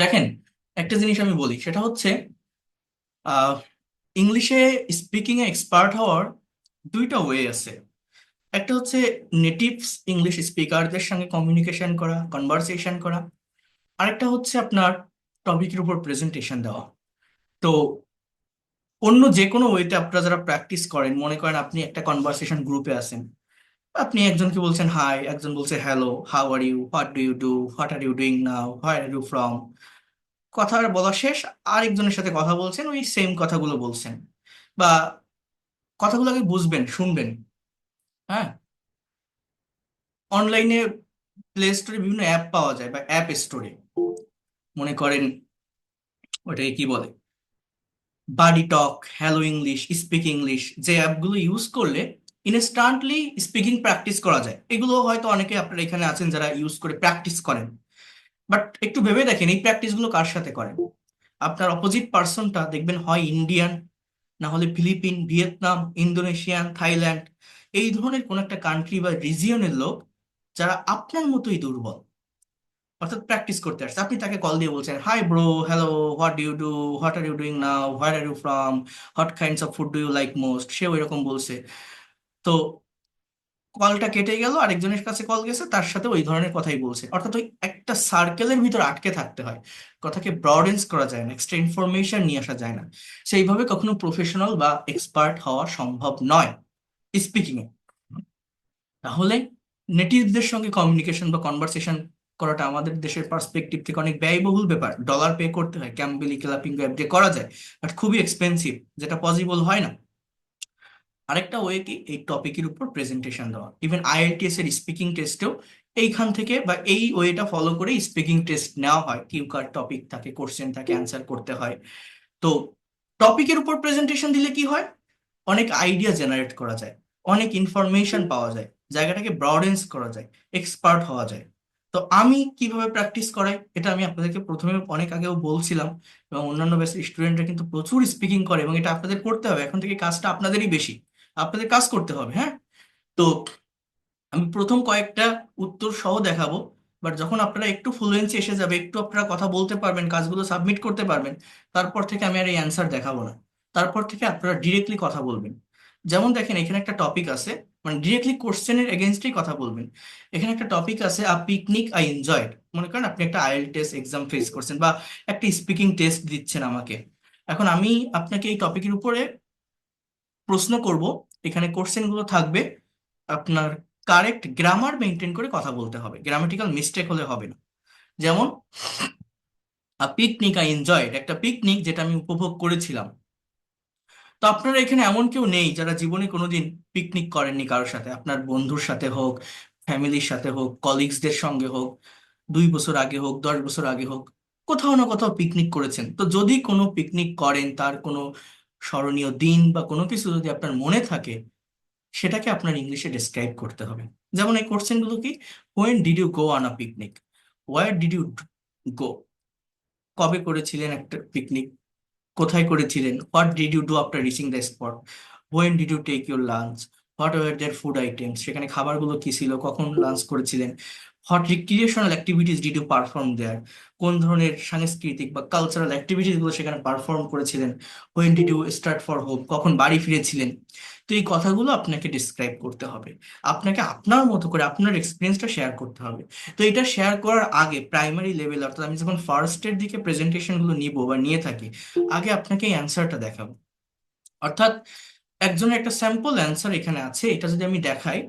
দেখেন, একটা জিনিস আমি বলি, সেটা হচ্ছে আহ ইংলিশে স্পিকিং এ এক্সপার্ট হওয়ার দুইটা ওয়ে আছে। একটা হচ্ছে নেটিভ ইংলিশ স্পিকারদের সঙ্গে কমিউনিকেশন করা, কনভারসেশন করা। আরেকটা হচ্ছে আপনার টপিকের উপর প্রেজেন্টেশন দেওয়া। তো অন্য যে কোনো ওয়েতে আপনারা যারা প্র্যাকটিস করেন, মনে করেন আপনি একটা কনভারসেশন গ্রুপে আছেন, আপনি একজনকে বলছেন হাই, একজন বলছে hello, how are you, what do you do, what are you doing now, where are you from. কথা বলা শেষ, আরেকজনের সাথে কথা বলছেন, ওই সেম কথাগুলো বলছেন। বা কথাগুলো আগে বুঝবেন, শুনবেন। হ্যাঁ, অনলাইনে প্লে স্টোরে বিভিন্ন অ্যাপ পাওয়া যায় বা অ্যাপ স্টোরে, মনে করেন ওটাকে কি বলে, বাডি টক, হ্যালো ইংলিশ, স্পিক ইংলিশ, যে অ্যাপগুলো ইউজ করলে ইনস্ট্যান্টলি স্পিকিং প্র্যাকটিস করা যায়। এগুলো হয়তো অনেকে আপনারা এখানে আছেন যারা ইউজ করে প্র্যাকটিস করেন। বাট একটু ভেবে দেখেন, এই প্র্যাকটিসগুলো কার সাথে করেন? আপনার অপোজিট পার্সনটা দেখবেন হয় ইন্ডিয়ান, না হলে ফিলিপিন, ভিয়েতনাম, ইন্দোনেশিয়ান, থাইল্যান্ড, এই ধরনের কোন একটা কান্ট্রি বা রিজিয়নের লোক, যারা আপনার মতোই দুর্বল, অর্থাৎ প্র্যাকটিস করতে আসছে। আপনি তাকে কল দিয়ে বলছেন hi bro, hello, what do you do, what are you doing now, where are you from, what kinds of food do you like most. সেও এরকম বলছে। তো কলটা কেটে গেল, আরেকজনের কাছে কল গেছে, তার সাথে ওই ধরনের কথাই বলছে। অর্থাৎ ওই একটা সার্কেলের ভিতর আটকে থাকতে হয়, কথাকে ব্রডেন্স করা যায় না, এক্সট্রা ইনফরমেশন নিয়ে আসা যায় না। সেইভাবে কখনো প্রফেশনাল বা এক্সপার্ট হওয়া সম্ভব নয় স্পিকিং এ। তাহলে নেটিভদের সঙ্গে কমিউনিকেশন বা কনভারসেশন করাটা আমাদের দেশের পার্সপেক্টিভ থেকে অনেক ব্যয়বহুল ব্যাপার। ডলার পে করতে হয়, ক্যাম্বেলি ক্লাপিং অ্যাপ দিয়ে করা যায়, বাট খুবই এক্সপেন্সিভ, যেটা পসিবল হয় না। আরেকটা ওয়ে কি, এই টপিকের উপর প্রেজেন্টেশন দেওয়া। ইভেন আইএলটিএস এর স্পিকিং টেস্টেও এইখান থেকে বা এই ওয়েটা ফলো করে স্পিকিং টেস্ট নেওয়া হয়। কিউ কার টপিক থাকে, কোশ্চেন থাকে, অ্যান্সার করতে হয়। তো টপিকের উপর প্রেজেন্টেশন দিলে কি হয়, অনেক আইডিয়া জেনারেট করা যায়, অনেক ইনফরমেশন পাওয়া যায়, জায়গাটাকে ব্রডেন্স করা যায়, এক্সপার্ট হওয়া যায়। তো আমি কিভাবে প্র্যাকটিস করাই, এটা আমি আপনাদেরকে প্রথমে অনেক আগেও বলছিলাম। এবং অন্যান্য ব্যাচের স্টুডেন্টরা কিন্তু প্রচুর স্পিকিং করে, এবং এটা আপনাদের করতে হবে। এখন থেকে কাজটা আপনাদেরই বেশি, আপনাদের কাজ করতে হবে। হ্যাঁ, তো আমি প্রথম কয়েকটা উত্তর সহ দেখাবো। বাট যখন আপনারা একটু ফ্লুয়েন্সি এসে যাবে, একটু আপনারা কথা বলতে পারবেন, কাজগুলো সাবমিট করতে পারবেন, তারপর থেকে আমি আর এই অ্যান্সার দেখাবো না। তারপর থেকে আপনারা ডিরেক্টলি কথা বলবেন। যেমন দেখেন, এখানে একটা টপিক আছে, মানে ডিরেক্টলি কোশ্চেনের এগেনস্টই কথা বলবেন। এখানে একটা টপিক আছে, আ পিকনিক আই এনজয়েড। মনে করেন আপনি একটা আইএলটিএস এক্সাম ফেস করছেন, বা একটা স্পিকিং টেস্ট দিচ্ছেন আমাকে। এখন আমি আপনাকে এই টপিকের উপরে প্রশ্ন করব। এখানে কোশ্চেন গুলো থাকবে, আপনার কারেক্ট গ্রামার মেনটেন করে কথা বলতে হবে, গ্রামাটিক্যাল মিস্টেক হলে হবে না। যেমন, পিকনিক আই এনজয়েড, একটা পিকনিক যেটা আমি উপভোগ করেছিলাম। তো আপনারা এখানে এমন কেউ নেই যারা জীবনে কোনোদিন পিকনিক করেননি কারোর সাথে, আপনার বন্ধুর সাথে হোক, ফ্যামিলির সাথে হোক, কলিগসদের সঙ্গে হোক, 2 বছর আগে হোক, 10 বছর আগে হোক, কোথাও না কোথাও পিকনিক করেছেন। তো যদি কোনো পিকনিক করেন, তার কোনো স্মরণীয় দিন বা কোনো কিছু যদি আপনার মনে থাকে, সেটাকে আপনার ইংলিশে ডেসক্রাইব করতে হবে। যেমন এই কোশ্চেন গুলো কি, when did you go on a picnic, where did you go, কবে করেছিলেন একটা পিকনিক, কোথায় করেছিলেন, what did you do after reaching the spot, when did you take your lunch, what were there food items, সেখানে খাবারগুলো কি ছিল, কখন লাঞ্চ করেছিলেন, what recreational activities did you perform there, কোন ধরনের সাংস্কৃতিক বা কালচারাল অ্যাক্টিভিটিস গুলো সেখানে পারফর্ম করেছিলেন, when did you start for home, কখন বাড়ি ফিরেছিলেন। তো এই কথাগুলো আপনাকে ডিসক্রাইব করতে হবে, আপনাকে আপনার মতো করে আপনার এক্সপিরিয়েন্সটা শেয়ার করতে হবে। তো এটা শেয়ার করার আগে প্রাইমারি লেভেল, অর্থাৎ আমি যখন ফার্স্টের দিকে প্রেজেন্টেশন গুলো নিব বা নিয়ে থাকি, আগে আপনাকে এই অ্যান্সারটা দেখাবো। অর্থাৎ একজনের একটা স্যাম্পল অ্যান্সার এখানে আছে, এটা যদি আমি দেখাই,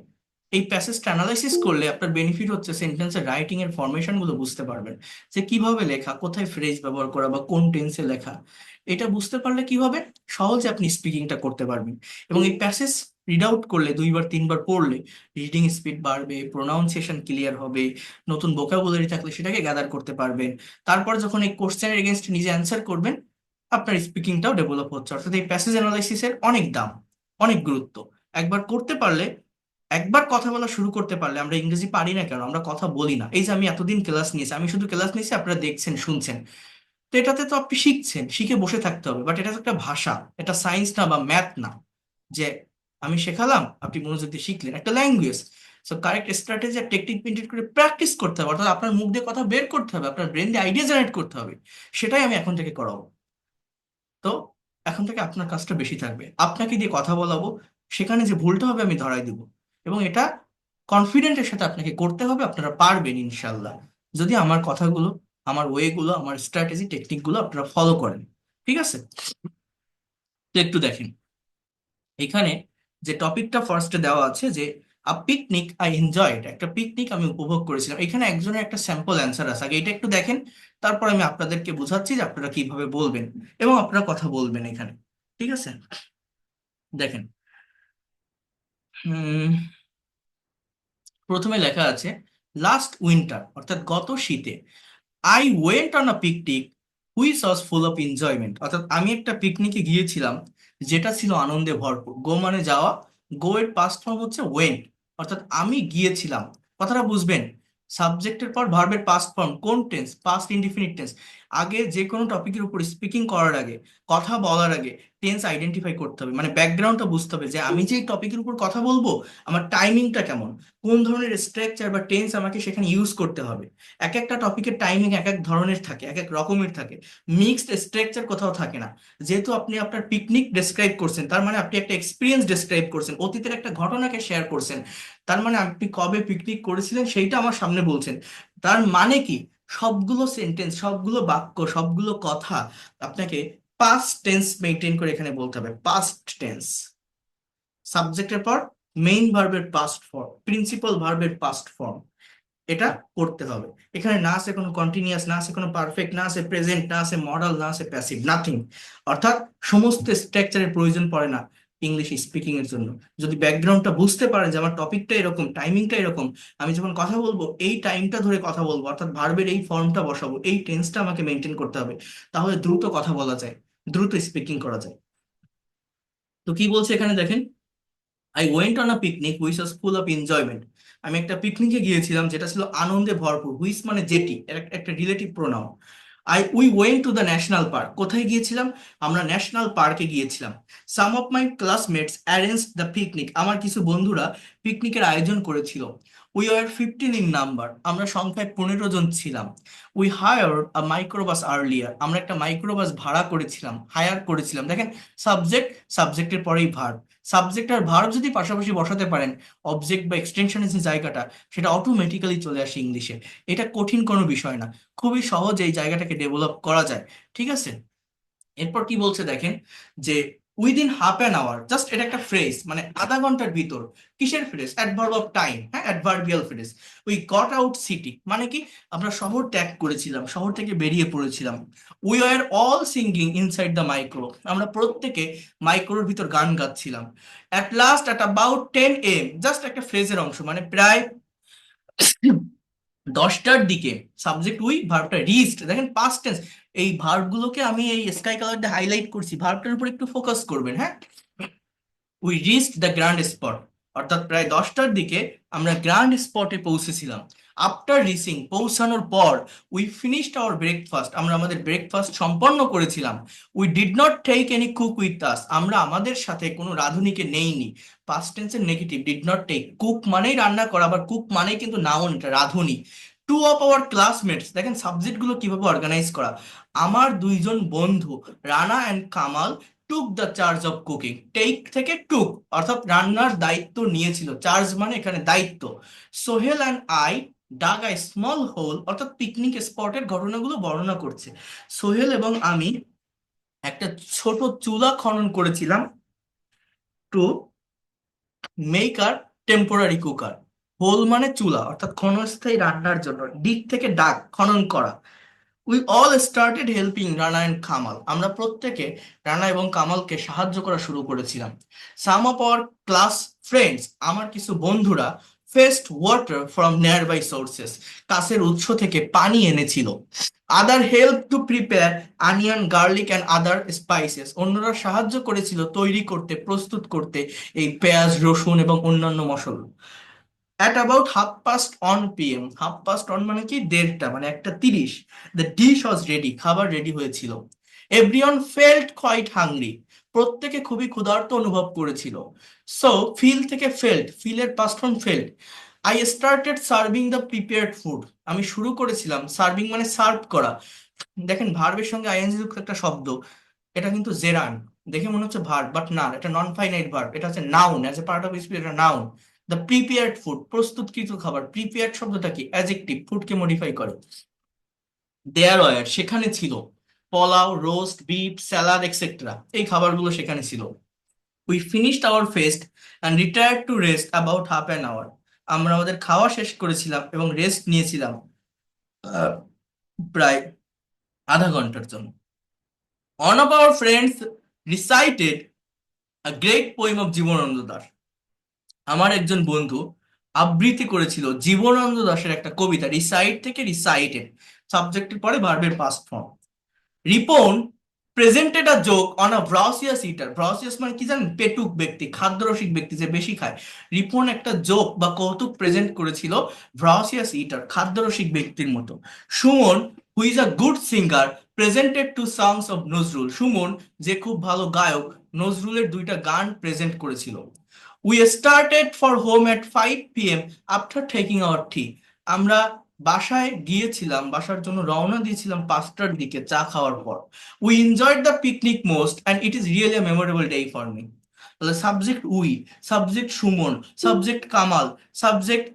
এই প্যাসেজটা অ্যানালাইসিস করলে আপনার বেনিফিট হচ্ছে সেন্টেন্সের রাইটিং এর ফরমেশন গুলো বুঝতে পারবেন, যে কিভাবে লেখা, কোথায় ফ্রেজ ব্যবহার করা বা কোন টেন্সে লেখা। এটা বুঝতে পারলে কি হবে, সহজে আপনি স্পিকিংটা করতে পারবেন। এবং এই প্যাসেজ রিড আউট করলে, 2বার 3বার পড়লে রিডিং স্পিড বাড়বে, প্রোনাউন্সিয়েশন ক্লিয়ার হবে, নতুন ভোকাবুলারি থাকলে সেটাকে গ্যাদার করতে পারবেন। তারপর যখন এই কোশ্চেনের এগেনস্ট নিজে অ্যান্সার করবেন, আপনার স্পিকিংটাও ডেভেলপ হচ্ছে। অর্থাৎ এই প্যাসেজ অ্যানালাইসিসের অনেক দাম, অনেক গুরুত্ব। একবার করতে পারলে, একবার কথা বলা শুরু করতে পারলে, আমরা ইংরেজি পারি না কেন, আমরা কথা বলি না। এই যে আমি এতদিন ক্লাস নিয়েছি, আমি শুধু ক্লাস নিয়েছি, আপনারা দেখছেন, শুনছেন। তো এটাতে তো আপনি শিখছেন, শিখে বসে থাকতে হবে। বাট এটা তো একটা ভাষা, এটা সায়েন্স না বা ম্যাথ না, যে আমি শেখালাম আপনি মনোযোগ দিয়ে শিখলেন, একটা ল্যাঙ্গুয়েজ। সো কারেক্ট স্ট্র্যাটেজি আর টেকনিক মেনটেন করে প্র্যাকটিস করতে হবে, অর্থাৎ আপনার মুখ দিয়ে কথা বের করতে হবে, আপনার ব্রেন দিয়ে আইডিয়া জেনারেট করতে হবে। সেটাই আমি এখন থেকে করাবো। তো এখন থেকে আপনার কাজটা বেশি থাকবে, আপনাকে দিয়ে কথা বলাবো, সেখানে যে ভুলটা হবে আমি ধরাই দিব, এবং এটা কনফিডেন্টের সাথে আপনাকে করতে হবে। আপনারা পারবেন ইনশাল্লাহ, যদি আমার কথাগুলো, আমার ওয়েগুলো, আমার স্ট্র্যাটেজি টেকনিকগুলো আপনারা ফলো করেন। ঠিক আছে? তো একটু দেখেন এখানে যে টপিকটা ফার্স্টে দেওয়া আছে যে আ পিকনিক আই এনজয়েড, একটা পিকনিক আমি উপভোগ করেছিলাম। এখানে একজনের একটা স্যাম্পল অ্যান্সার আছে, আগে এটা একটু দেখেন, তারপর আমি আপনাদেরকে বোঝাচ্ছি যে আপনারা কিভাবে বলবেন এবং আপনারা কথা বলবেন এখানে। ঠিক আছে? দেখেন, হুম, প্রথমে লেখা আছে লাস্ট উইন্টার, অর্থাৎ গত শীতে, I went on a picnic which was full of enjoyment, অর্থাৎ আমি একটা পিকনিকে গিয়েছিলাম যেটা ছিল আনন্দে ভরপুর। গো মানে যাওয়া, গো এর পাস্ট ফর্ম হচ্ছে ওয়েন্ট, অর্থাৎ আমি গিয়েছিলাম। কথাটা বুঝবেন, সাবজেক্টের পর ভার্বের পাস্ট ফর্ম কোন টেন্স? Past indefinite tense. আগে যে কোনো টপিকের উপর স্পিকিং করার আগে, কথা বলার আগে টেন্স আইডেন্টিফাই করতে হবে, মানে ব্যাকগ্রাউন্ডটা বুঝতে হবে যে আমি যে টপিকের উপর কথা বলবো আমার টাইমিংটা কেমন, কোন ধরনের স্ট্রাকচার বা টেন্স আমাকে সেখানে ইউজ করতে হবে। এক একটা টপিকের টাইমিং এক এক ধরনের থাকে, এক এক রকমের থাকে, মিক্সড স্ট্রাকচার কোথাও থাকে না। যেহেতু আপনি আপনার পিকনিক ডেসক্রাইব করছেন, তার মানে আপনি একটা এক্সপিরিয়েন্স ডেসক্রাইব করছেন, অতীতের একটা ঘটনাকে শেয়ার করছেন, তার মানে আপনি কবে পিকনিক করেছিলেন সেইটা আমার সামনে বলছেন। তার মানে কি, সবগুলো সেন্টেন্স, সবগুলো বাক্য, সবগুলো কথা আপনাকে পাস্ট টেন্স মেনটেন করে এখানে বলতে হবে। পাস্ট টেন্স, সাবজেক্টের পর মেইন ভার্বের পাস্ট ফর্ম, প্রিন্সিপাল ভার্বের পাস্ট ফর্ম, এটা করতে হবে। এখানে না আছে কোনো কন্টিনিউয়াস, না আছে কোনো পারফেক্ট, না আছে প্রেজেন্ট, না আছে মডাল, না আছে প্যাসিভ, নাথিং। অর্থাৎ সমস্ত স্ট্রাকচারের প্রয়োজন পড়ে না ইংলিশ স্পিকিং এর জন্য। যদি ব্যাকগ্রাউন্ডটা বুঝতে পারেন যে আমার টপিকটা এরকম, টাইমিংটা এরকম, আমি যখন কথা বলবো এই টাইমটা ধরে কথা বলবো, অর্থাৎ ভার্বের এই ফর্মটা বসাবো, এই টেন্সটা আমাকে মেনটেন করতে হবে, তাহলে দ্রুত কথা বলা যায়, দ্রুত স্পিকিং করা যায়। তো কি বলছে এখানে দেখেন, I went on a picnic which was full of enjoyment, আমি একটা পিকনিকে গিয়েছিলাম যেটা ছিল আনন্দে ভরপুর। হুইচ মানে যেটি, একটা relative pronoun. We went to the national park, কোথায় গিয়েছিলাম? আমরা ন্যাশনাল পার্কে গিয়েছিলাম। Some of my classmates arrange the picnic, আমার কিছু বন্ধুরা পিকনিকের আয়োজন করেছিল। উই আর 15 ইন নাম্বার, আমরা সংখ্যায় 15 জন ছিলাম। We hire a microbus earlier, আমরা একটা মাইক্রোবাস ভাড়া করেছিলাম, হায়ার করেছিলাম। দেখেন, সাবজেক্ট, সাবজেক্টের পরেই ভার্ব, সাবজেক্ট আর ভার্ব যদি পাশাপাশি বসাতে পারেন, অবজেক্ট বা এক্সটেনশনের যে জায়গাটা, সেটা অটোমেটিক্যালি চলে আসে ইংলিশে। এটা কঠিন কোনো বিষয় না, খুবই সহজে এই জায়গাটাকে ডেভেলপ করা যায়। ঠিক আছে? এরপর কি বলছে দেখেন, যে within half an hour, just এটা একটা ফ্রেজ, মানে আধা ঘন্টার ভিতর। কিসের ফ্রেজ? অ্যাডভার্ব অফ টাইম, হ্যাঁ, adverbial phrase. We got out city মানে কি, আমরা শহর ত্যাগ করেছিলাম, শহর থেকে বেরিয়ে পড়েছিলাম। We are all singing inside the micro, আমরা প্রত্যেকে মাইক্রোর ভিতর গান গাচ্ছিলাম। At last at about 10 AM, just একটা ফ্রেজের অংশ, মানে প্রায় 10টার দিকে। সাবজেক্ট উই, ভার্বটা রিচড, দেখেন পাস্ট টেন্স। এই ভার্বগুলোকে আমি এই স্কাই কালার দিয়ে হাইলাইট করছি, ভার্বটার উপর একটু ফোকাস করবেন, হ্যাঁ। We reached the grand spot, অর্থাৎ প্রায় 10টার দিকে আমরা গ্র্যান্ড স্পটে পৌঁছেছিলাম। আফটার রিচিং, পৌঁছানোর পর, উই ফিনিশড আওয়ার ব্রেকফাস্ট, আমরা আমাদের ব্রেকফাস্ট সম্পন্ন করেছিলাম। We did not take any cook with us, আমরা আমাদের সাথে কোনো রাঁধুনিকে নেইনি। পাস্ট টেন্সের negative, did not take. Cook মানেই রান্না করা, আবার কুক মানেই কিন্তু নাউন, এটা রাঁধুনি। টু অফ আওয়ার ক্লাসমেটস, দেখেন সাবজেক্টগুলো কিভাবে অর্গানাইজ করা। আমার দুইজন বন্ধু Rana and Kamal took the charge of cooking, take থেকে টুক, অর্থাৎ রান্নার দায়িত্ব নিয়েছিল, চার্জ মানে এখানে দায়িত্ব। Sohel and I dug I small hole, অর্থাৎ পিকনিক স্পটের ঘটনাগুলো বর্ণনা করছে। সোহেল এবং আমি একটা ছোট চুলা খনন করেছিলাম, to make a temporary cooker. Hole মানে চুলা, অর্থাৎ ক্ষণস্থায়ী রান্নার জন্য, ডিগ থেকে ডাক, খনন করা। We all started helping Rana and Kamal, আমরা প্রত্যেকে রানা এবং কামালকে সাহায্য করা শুরু করেছিলাম। সাম অফ আওয়ার ক্লাস ফ্রেন্ডস, আমার কিছু বন্ধুরা fest water from near by sources, কাছের উৎস থেকে পানি এনেছিল। আদার help to prepare onion garlic and other spices, অন্যরা সাহায্য করেছিল তৈরি করতে, প্রস্তুত করতে এই পেঁয়াজ, রসুন এবং অন্যান্য মশলা। অ্যাট অ্যাবাউট 1:30 PM, 1:30 মানে কি, 1:30, মানে 1:30, দ্য ডিশ ওয়াজ রেডি, খাবার রেডি হয়েছিল। এভরিওয়ান ফেল্ট কোয়াইট হাংরি, প্রত্যেকে খুবই ক্ষুধার্ত অনুভব করেছিল। সো ফিল থেকে ফেল্ট, ফিলের past form felt, I started serving the prepared food. আমি শুরু করেছিলাম, সার্ভিং মানে সার্ভ করা। দেখেন ভার্বের সঙ্গে আইএনজি যুক্ত একটা শব্দ, এটা কিন্তু জেরান, দেখে মনে হচ্ছে ভার্ব, বাট না, এটা নন ফাইনাইট ভার্ব, এটা হচ্ছে noun, as a part of speech এটা নাউন। দ্য প্রিপেয়ার্ড ফুড, প্রস্তুতকৃত খাবার। প্রিপেয়ার্ড শব্দটা কি? অ্যাডজেক্টিভ, ফুডকে মডিফাই করে। দেয়ার ওয়ার, সেখানে ছিল। Pulao, roast, beef, salad etcetera, এই খাবারগুলো সেখানে ছিল। We finished our feast and retired to rest about half an hour. আমরা আমাদের খাওয়া শেষ করেছিলাম এবং রেস্ট নিয়েছিলাম আহ, প্রায় আধা ঘন্টার জন্য। One of our friends recited a great poem of Jibanananda Das. আমার একজন বন্ধু আবৃত্তি করেছিল জীবনানন্দ দাশের একটা কবিতা। রিসাইট থেকে রিসাইটেড, সাবজেক্টের পরে ভার্বের past form. Ripon presented a joke on a voracious eater. Voracious মানে কি জানেন? পেটুক ব্যক্তি, খাদ্যরসিক ব্যক্তি যে বেশি খায়। রিপন একটা জোক বা কৌতুক প্রেজেন্ট করেছিল ভ্রাউসিয়াস ইটার, খাদ্যরসিক ব্যক্তির মতো। Suman who is a good singer presented two songs of Nazrul. Suman যে খুব ভালো গায়ক, নজরুলের দুইটা গান প্রেজেন্ট করেছিল। We started for home at 5 p.m. After taking our tea. আমরা বাসায় গিয়েছিলাম, বাসার জন্য রওনা দিয়েছিলাম 5টার দিকে চা খাওয়ার পর। We enjoyed the picnic most and it is really a memorable day for me. তাহলে subject we, subject Suman, subject Kamal, subject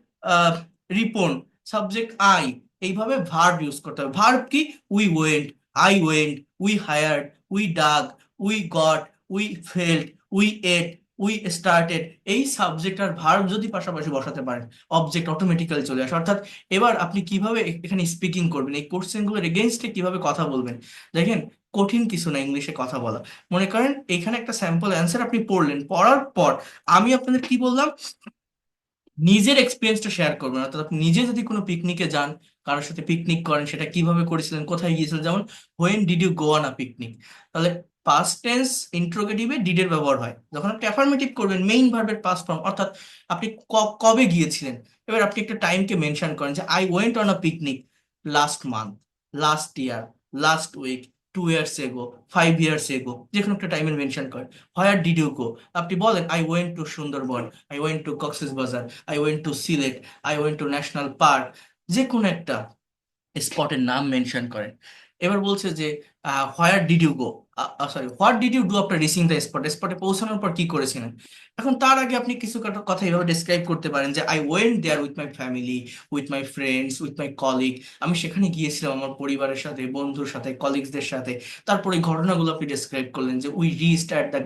Ripon, subject I, এইভাবে ভার্ব ইউজ করতে হবে। ভার্ব কি? We went, I went, we hired, we dug, we got, we felt, we ate, we started. এই subject আর verb যদি পাশাপাশি বসাতে পারেন, অবজেক্ট অটোমেটিক্যালি চলে আসে। অর্থাৎ এবার আপনি কিভাবে এখানে স্পিকিং করবেন, এই কোশ্চেনগুলোর এগেনস্টে কিভাবে কথা বলবেন। দেখেন, কঠিন কিছু না ইংলিশে কথা বলা। মনে করেন এখানে একটা স্যাম্পল অ্যান্সার আপনি পড়লেন, পড়ার পর আমি আপনাদের কি বললাম, নিজের এক্সপিরিয়েন্সটা শেয়ার করবেন। অর্থাৎ আপনি নিজে যদি কোনো পিকনিকে যান, কারোর সাথে পিকনিক করেন, সেটা কিভাবে করেছিলেন, কোথায় গিয়েছিলেন। যেমন when did you go on a picnic, তাহলে পাস্ট টেন্স ইন্ট্রোগেটিভে ডিডের ব্যবহার হয়। যখন আপনি অ্যাফার্মেটিভ করবেন, মেইন ভার্বের পাস্ট ফর্ম, অর্থাৎ আপনি কবে গিয়েছিলেন। এবার আপনি একটা টাইমকে মেনশন করেন যে I went on a picnic last month, last year, last week, 2 years ago, 5 years ago, যে কোনো একটা টাইমের মেনশন করেন। হোয়ার ডিড ইউ গো, আপনি বলেন I went to Sundarban, I went to Cox's Bazar, I went to Sylhet, I went to national park, যে কোনো একটা স্পটের নাম মেনশন করেন। এবার বলছে যে where did you go, sorry, what did you do after reaching the spot, স্পটে পৌঁছানোর পর কি করেছিলেন। এখন তার আগে আপনি কিছু কথা এইভাবে ডিসক্রাইব করতে পারেন যে I went there with my family, with my friends, with my colleague. আমি সেখানে গিয়েছিলাম আমার পরিবারের সাথে, বন্ধুর সাথে, কলিগসদের সাথে। তারপরে এই ঘটনাগুলো আপনি ডিসক্রাইব করলেন যে we reach the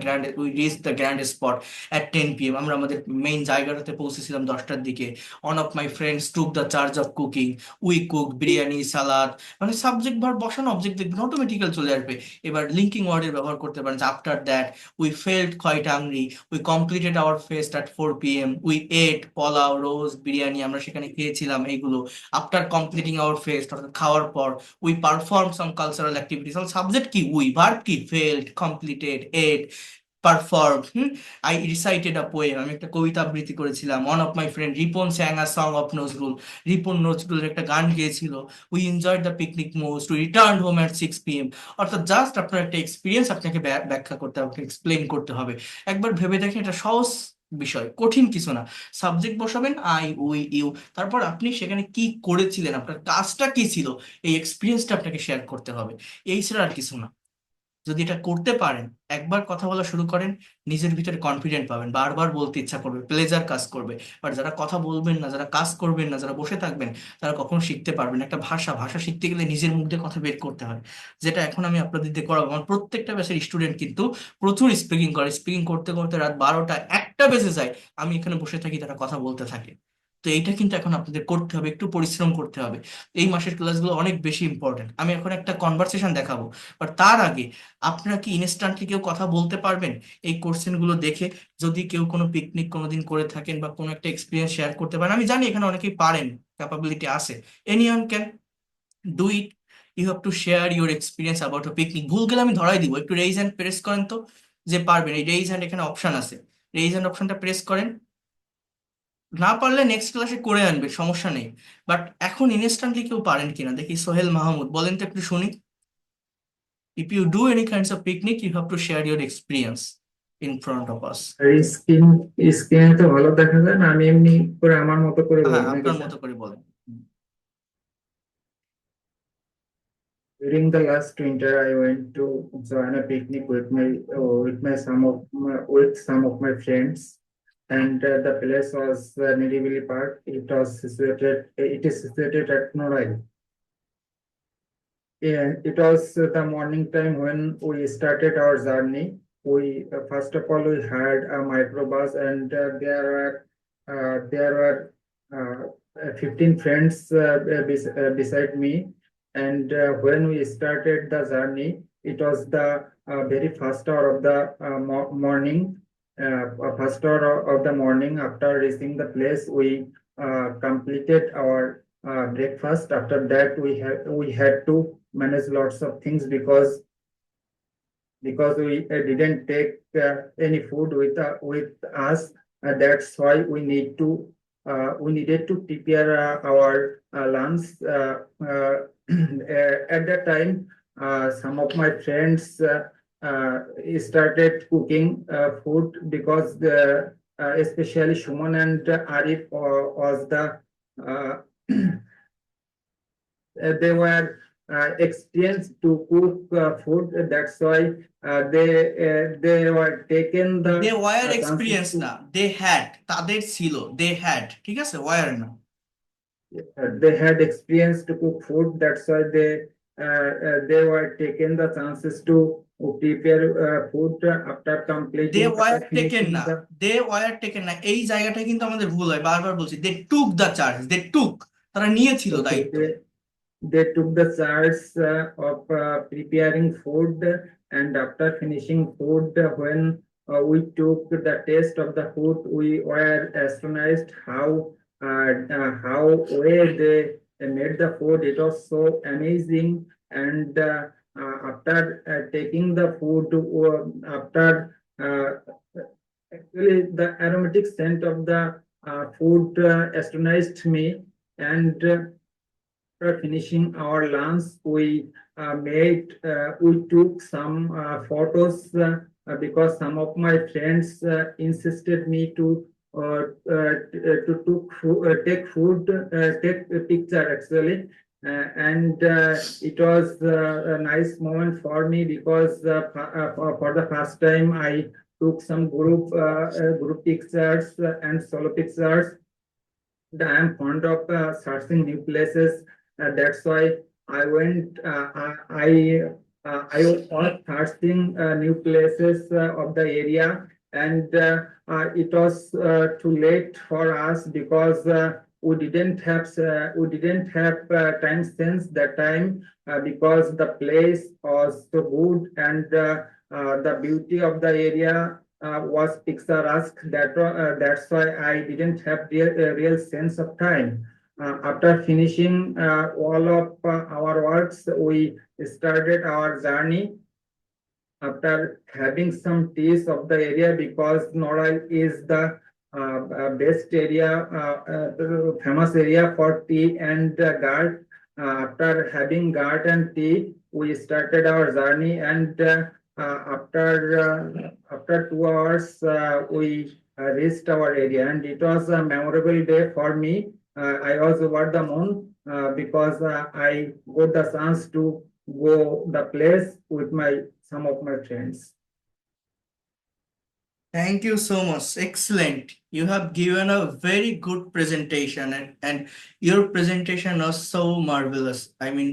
grand spot at 10 p.m. আমরা আমাদের মেইন জায়গাটাতে পৌঁছেছিলাম 10টার দিকে। One of my friends took the charge of cooking, we cook biryani, salad. মানে সাবজেক্ট ভার্ব বসানো, অবজেক্ট দেখবেন অটোমেটিক্যাল চলে আসবে। এবার লিঙ্কিং ওয়ার্ডের ব্যবহার করতে পারেন যে after that we felt quite hungry, we completed our feast at 4 p.m. We ate pulao, রোজ, বিরিয়ানি, আমরা সেখানে খেয়েছিলাম এইগুলো। আফটার কমপ্লিটিং আওয়ার ফেস্ট, অর্থাৎ খাওয়ার পর। We perform some cultural activities, subject কি? উই, ভার্ব কি? Felt, completed, ate, perform. I recited a poem, আমি একটা কবিতা আবৃত্তি করেছিলাম। One of my friend Ripon sang a song of Nazrul, Ripon নজরুলের একটা গান গেয়েছিল। We enjoyed the picnic most, we return home at 6 p.m. অর্থাৎ জাস্ট আপনার একটা এক্সপিরিয়েন্স আপনাকে ব্যাখ্যা করতে হবে, এক্সপ্লেন করতে হবে। একবার ভেবে দেখেন, এটা সহজ বিষয়, কঠিন কিছু না। সাবজেক্ট বসাবেন আই, উই, ইউ, তারপর আপনি সেখানে কি করেছিলেন, আপনার কাজটা কি ছিল, এই এক্সপিরিয়েন্সটা আপনাকে শেয়ার করতে হবে। এই ছাড়া আর কিছু না। যদি এটা করতে পারেন, একবার কথা বলা শুরু করেন, নিজের ভিতরে কনফিডেন্ট পাবেন, বারবার বলতে ইচ্ছা করবে, প্লেজার কাজ করবে। আর যারা কথা বলবেন না, যারা কাজ করবেন না, যারা বসে থাকবেন, তারা কখনো শিখতে পারবেন না। একটা ভাষা, ভাষা শিখতে গেলে নিজের মুখ দিয়ে কথা বের করতে হয়, যেটা এখন আমি আপনাদের দিয়ে করাবো। আমার প্রত্যেকটা ব্যাচের স্টুডেন্ট কিন্তু প্রচুর স্পিকিং করে, স্পিকিং করতে করতে রাত 12টা 1টা বেজে যায়, আমি এখানে বসে থাকি, তারা কথা বলতে থাকে। তো এইটা কিন্তু এখন আপনাদের করতে হবে, একটু পরিশ্রম করতে হবে। এই মাসের ক্লাসগুলো অনেক বেশি ইম্পর্টেন্ট। আমি এখন একটা কনভারসেশন দেখাবো, বাট তার আগে আপনারা কি ইনস্ট্যান্টলি কেউ কথা বলতে পারবেন এই কোশ্চেন গুলো দেখে? যদি কেউ কোনো পিকনিক কোনোদিন করে থাকেন বা কোনো একটা এক্সপিরিয়েন্স শেয়ার করতে পারেন, আমি জানি এখানে অনেকেই পারেন, ক্যাপাবিলিটি আছে। Anyone can do it. You have to share your experience about a picnic. ভুল গেলে আমি ধরাই দিব, একটু রেইজ হ্যান্ড প্রেস করেন তো, যে পারবেন। এই রেইজ হ্যান্ড এখানে অপশন আছে, রেইজ হ্যান্ড অপশনটা প্রেস করেন। না পারলে নেক্সট ক্লাসে করে আনবে, সমস্যা নেই। বাট এখন ইনস্ট্যান্টলি কেউ পারেন কিনা দেখি। সোহেল মাহমুদ, বলেন তো একটু শুনি। If you do any kinds of picnic, you have to share your experience. in front of us. আর স্ক্রিনে তো ভালো দেখা যায় না, আমি এমনি করে আমার মতো করে হ্যাঁ, বলি নাকি আপনার স্যার? মতো করে বলেন। During the last winter, I went to join a picnic with some of my friends, and the place was Niribili Park. It is situated at Norai. Yeah, it was the morning time when we started our journey. We first of all we had a microbus, and there were 15 friends beside me. And when we started the journey, it was the very first hour of the morning. First hour of the morning, after reaching the place, we completed our breakfast. After that, we had to manage lots of things because we didn't take any food with us. That's why we needed to prepare our lunch. At that time, some of my friends started cooking food because especially Shuman and Arif was the uh, they were experienced to cook food. That's why they were taken They the were chances experienced to না, they had, তাদের ছিল, they had, ঠিক আছে, were না। they had experience to cook food. That's why they were taken the chances to prepare food after they completing were after taken finishing না, the they were taken না, এই জায়গাটা কিন্তু আমাদের ভুল হয়, বারবার বলছি, they took the charge, they took, তারা নিয়েছিল okay, দায়িত্ব। they took the charge of preparing food, and after finishing food, when we took the taste of the food, we were astonished how well they made the food. It was so amazing. And after taking the food, after uh, actually the aromatic scent of the food astonished me. And after finishing our lunch, we took some photos because some of my friends insisted me to take a picture actually. And it was a nice moment for me because for the first time I took some group pictures and solo pictures. I am fond of searching new places. That's why I went. I was searching new places of the area, and it was too late for us because we didn't have time since that time because the place was so good, and the beauty of the area was picturesque. That's why I didn't have a real sense of time. After finishing all of our works, we started our journey after having some teas of the area because Noral is the best area, famous area for tea and gourd. After having gourd and tea, we started our journey, and after 2 hours, we reached our area, and it was a memorable day for me. I was over the moon because I got the chance to go the place with some of my friends. Thank you so much. Excellent. You have given a very good presentation, and your presentation was so marvelous. I mean,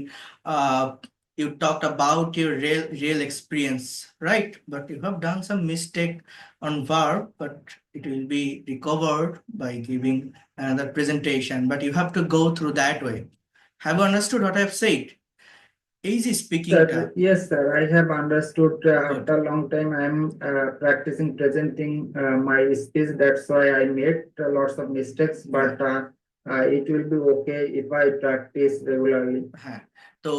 you talked about your real experience, right? But you have done some mistake on verb, but it will be recovered by giving another presentation. But you have to go through that way. Have you understood what I have said? Easy speaking Sir, time. yes, sir, I have understood. Good. After a long time, I am practicing presenting my speech. That's why I made lots of mistakes, but it will be okay if I practice regularly. হ্যাঁ, তো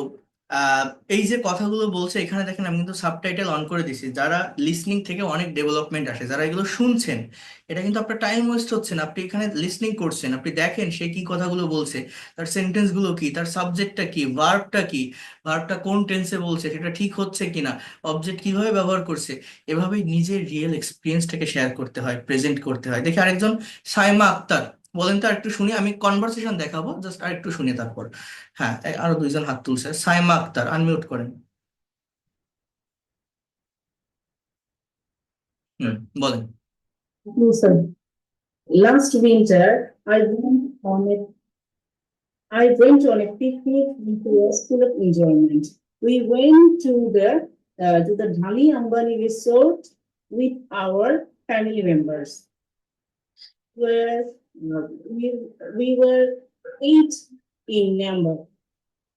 এই যে কথাগুলো বলছে এখানে দেখেন, আমি কিন্তু সাবটাইটেল অন করে দিছি। যারা লিসনিং থেকে অনেক ডেভেলপমেন্ট আসে, যারা এগুলো শুনছেন, এটা কিন্তু আপনার টাইম ওয়েস্ট হচ্ছে না। আপনি এখানে লিসনিং করছেন, আপনি দেখেন সে কি কথাগুলো বলছে, তার সেন্টেন্স গুলো কি, তার সাবজেক্টটা কি, ভার্বটা কি, ভার্বটা কোন টেন্সে বলছে, সেটা ঠিক হচ্ছে কিনা, অবজেক্ট কিভাবে ব্যবহার করছে। এভাবেই নিজের রিয়েল এক্সপিরিয়েন্সটাকে শেয়ার করতে হয়, প্রেজেন্ট করতে হয়। দেখি আরেকজন, সাইমা আক্তার, বলেন তো আরেকটু শুনি। আমি কনভারসেশন দেখাবো, জাস্ট আরেকটু শুনি তারপর। হ্যাঁ, আরো দুইজন হাত তুলছে। সাইমা আক্তার, আনমিউট করেন। হুম, বলেন। No, sir. Last winter, I went on a picnic with a full of enjoyment. We went to the Dhani Ambani Resort with our family members. Where we were 8 in number.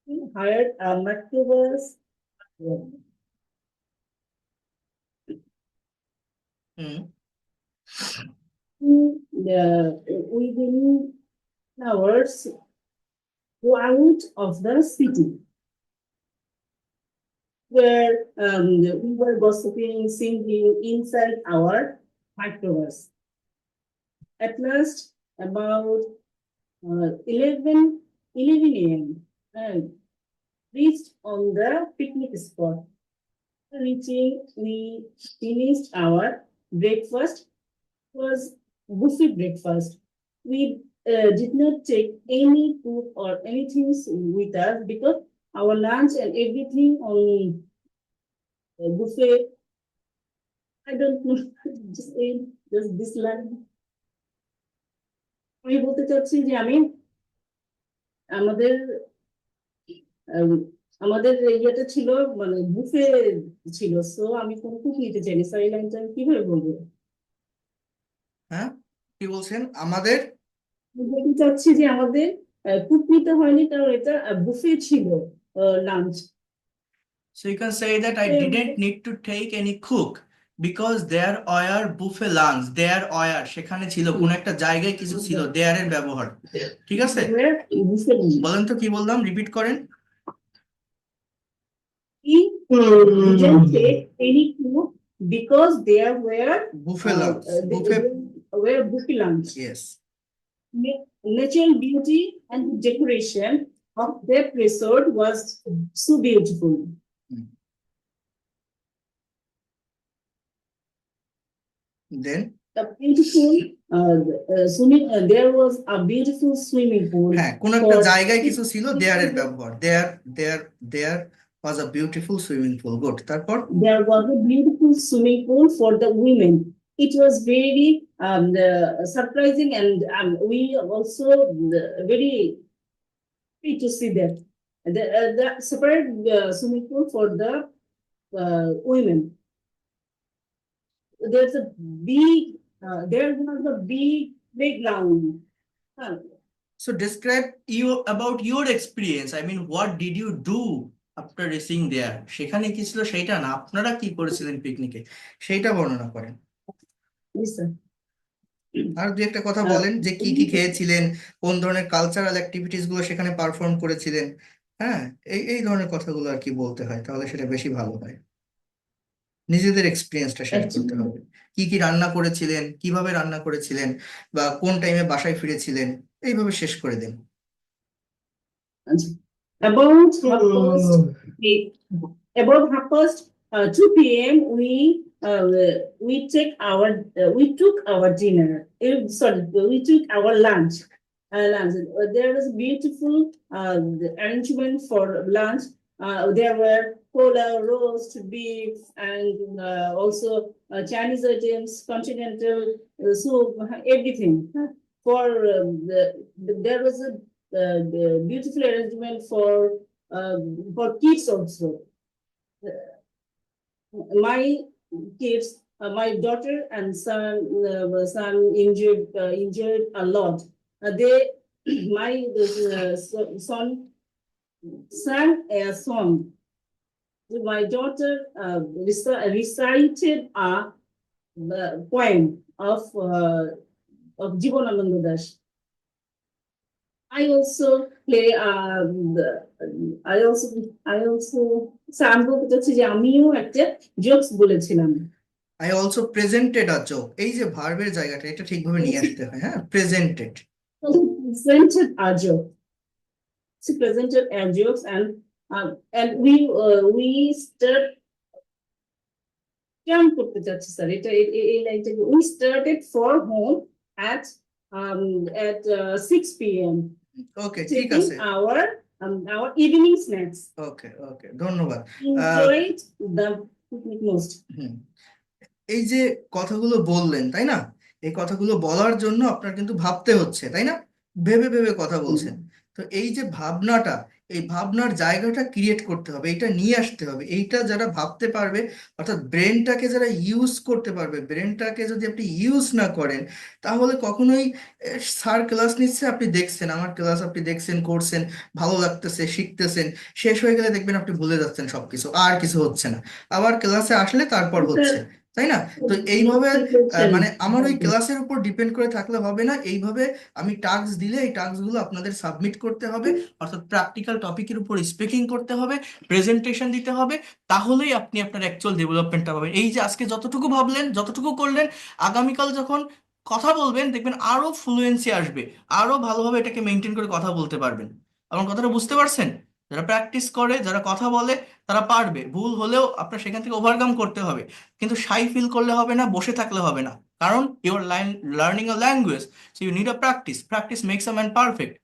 We hired a Mactubus. Hmm Within hours go out of the city, where we were gossiping, singing inside our microbus. At last, about 11 a.m., reached on the picnic spot. Reaching, we finished our breakfast. Was buffet breakfast. We did not take any food or anything with us because our lunch and everything on buffet. I don't know, just ate just this lunch. আমি বলতে চাচ্ছি যে আমাদের আম, আমাদের ইয়েটা ছিল, মানে buffet ছিল, সো আমি কোনো কুক নিতে চাইনি, স্যার এই লাইনটা আমি কিভাবে বলবো? হ্যাঁ, কি বলছেন? আমাদের আমি বলতে চাচ্ছি যে আমাদের কুক নিতে হয়নি, কারণ এটা বুফে ছিল lunch. so you can say that I didn't need to take any cook because there were buffet lunch. there were, সেখানে ছিল, কোন একটা জায়গায় কিছু ছিল, there এর ব্যবহার। ঠিক আছে, বুফে বলেন তো কি বললাম, রিপিট করেন। we didn't take any cook because there were buffet lunch, buffet, there were buffet lunch. Yes. Natural beauty and decoration of that resort was so beautiful. Then The beautiful there was a beautiful swimming pool. হ্যাঁ, কোন একটা for জায়গায় কিছু ছিল, there এর ব্যবহার, there was a beautiful swimming pool. Good, তারপর There was a beautiful swimming pool for the women. It was very surprising, and we also very happy to see that the separate swimming pool for the women. There's a big there was a big playground. so describe you about your experience. I mean, what did you do after reaching there? সেখানে কি ছিল সেইটা না, আপনারা কি করেছিলেন পিকনিকে, সেইটা বর্ণনা করেন। Yes, sir. আর দু একটা কথা বলেন, যে কি কি খেয়েছিলেন, কোন ধরনের কালচারাল অ্যাক্টিভিটিস গুলো সেখানে পারফর্ম করেছিলেন। হ্যাঁ, এই এই ধরনের কথাগুলো আর কি বলতে হয়, তাহলে সেটা বেশি ভালো হয়। নিজেদের এক্সপিরিয়েন্সটা শেয়ার করতে হবে। কি কি রান্না করেছিলেন, কিভাবে রান্না করেছিলেন, বা কোন টাইমে বাসায় ফিরেছিলেন, এইভাবে শেষ করে দেন। About half past 2 p.m. We took our dinner. Sorry, we took our lunch. There was beautiful arrangement for lunch. There were cola, roast, beef, and also Chinese items, continental soup, everything. For there was a the beautiful arrangement for kids also. My kids, my daughter and son enjoyed a lot. They my son sang a song. My daughter recited a poem of Jibanananda Das. I also play I also আমি বলতে চাচ্ছি যে আমিও একটা jokes বলেছিলাম। I also presented a joke, এই যে ভার্বের জায়গাটা এটা ঠিকভাবে নিয়ে আসতে হয়, হ্যাঁ, presented. Presented a joke. She presented a jokes and we start কেমন করতে চাচ্ছি স্যার এটা এই লাইনটা we started for home at at 6 p.m. ওকে, ঠিক taking আছে, our evening snacks. ওকে ওকে, ধন্যবাদ। Enjoyed the picnic most. হুম, এই যে কথাগুলো বললেন তাই না, এই কথাগুলো বলার জন্য আপনার কিন্তু ভাবতে হচ্ছে তাই না, ভেবে ভেবে কথা বলছেন। তো এই যে ভাবনাটা, এই ভাবনার জায়গাটা ক্রিয়েট করতে হবে, এইটা নিয়ে আসতে হবে। এইটা যারা ভাবতে পারবে, অর্থাৎ ব্রেনটাকে যারা ইউজ করতে পারবে, ব্রেনটাকে যদি আপনি ইউজ না করেন তাহলে কখনোই স্যার ক্লাস নিচ্ছে, আপনি দেখছেন আমার ক্লাস, আপনি দেখছেন, করছেন, ভালো লাগতেছে, শিখতেছেন, শেষ হয়ে গেলে দেখবেন আপনি ভুলে যাচ্ছেন সবকিছু, আর কিছু হচ্ছে না, আবার ক্লাসে আসলে তারপর হচ্ছে, তাই না? তো এইভাবে মানে আমার ওই ক্লাসের উপর ডিপেন্ড করে থাকলে হবে না, এইভাবে আমি টাস্ক দিলে এই টাস্কগুলো আপনাদের সাবমিট করতে হবে, অর্থাৎ প্র্যাকটিক্যাল টপিকের উপর স্পিকিং করতে হবে, প্রেজেন্টেশন দিতে হবে, তাহলেই আপনি আপনার অ্যাকচুয়াল ডেভেলপমেন্টটা পাবেন। এই যে আজকে যতটুকু ভাবলেন, যতটুকু করলেন, আগামীকাল যখন কথা বলবেন দেখবেন আরো ফ্লুয়েন্সি আসবে, আরো ভালোভাবে এটাকে মেনটেন করে কথা বলতে পারবেন। আমার কথাটা বুঝতে পারছেন? যারা প্র্যাকটিস করে, যারা কথা বলে, তারা পারবে। ভুল হলেও আপনার সেখান থেকে ওভারকাম করতে হবে, কিন্তু শাই ফিল করলে হবে না, বসে থাকলে হবে না, কারণ you are learning a language, so you need a practice, practice makes a man perfect.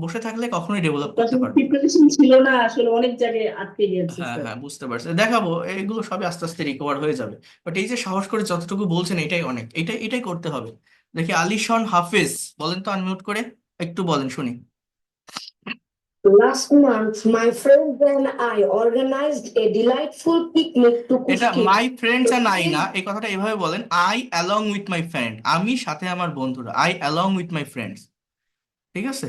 বসে থাকলে কখনোই ডেভেলপ করতে পারবে না। প্রিপারেশন ছিল না আসলে, অনেক জায়গায় আটকে গিয়েছে হ্যাঁ স্যার। হ্যাঁ, বুঝতে পারছি, দেখাবো, এগুলো সবই আস্তে আস্তে রিকভার হয়ে যাবে। বাট এই যে সাহস করে যতটুকু বলছেন এটাই অনেক, এটাই এটাই করতে হবে। দেখি আলিশন হাফেজ বলেন তো, আনমিউট করে একটু বলেন শুনি। Last month, my friends and I organized a delightful picnic to এটা Kushkia. My friends A and I না, place এই কথাটা এভাবে বলেন, I along with my friend, আমি সাথে আমার বন্ধুরা, I along with my friends, ঠিক আছে?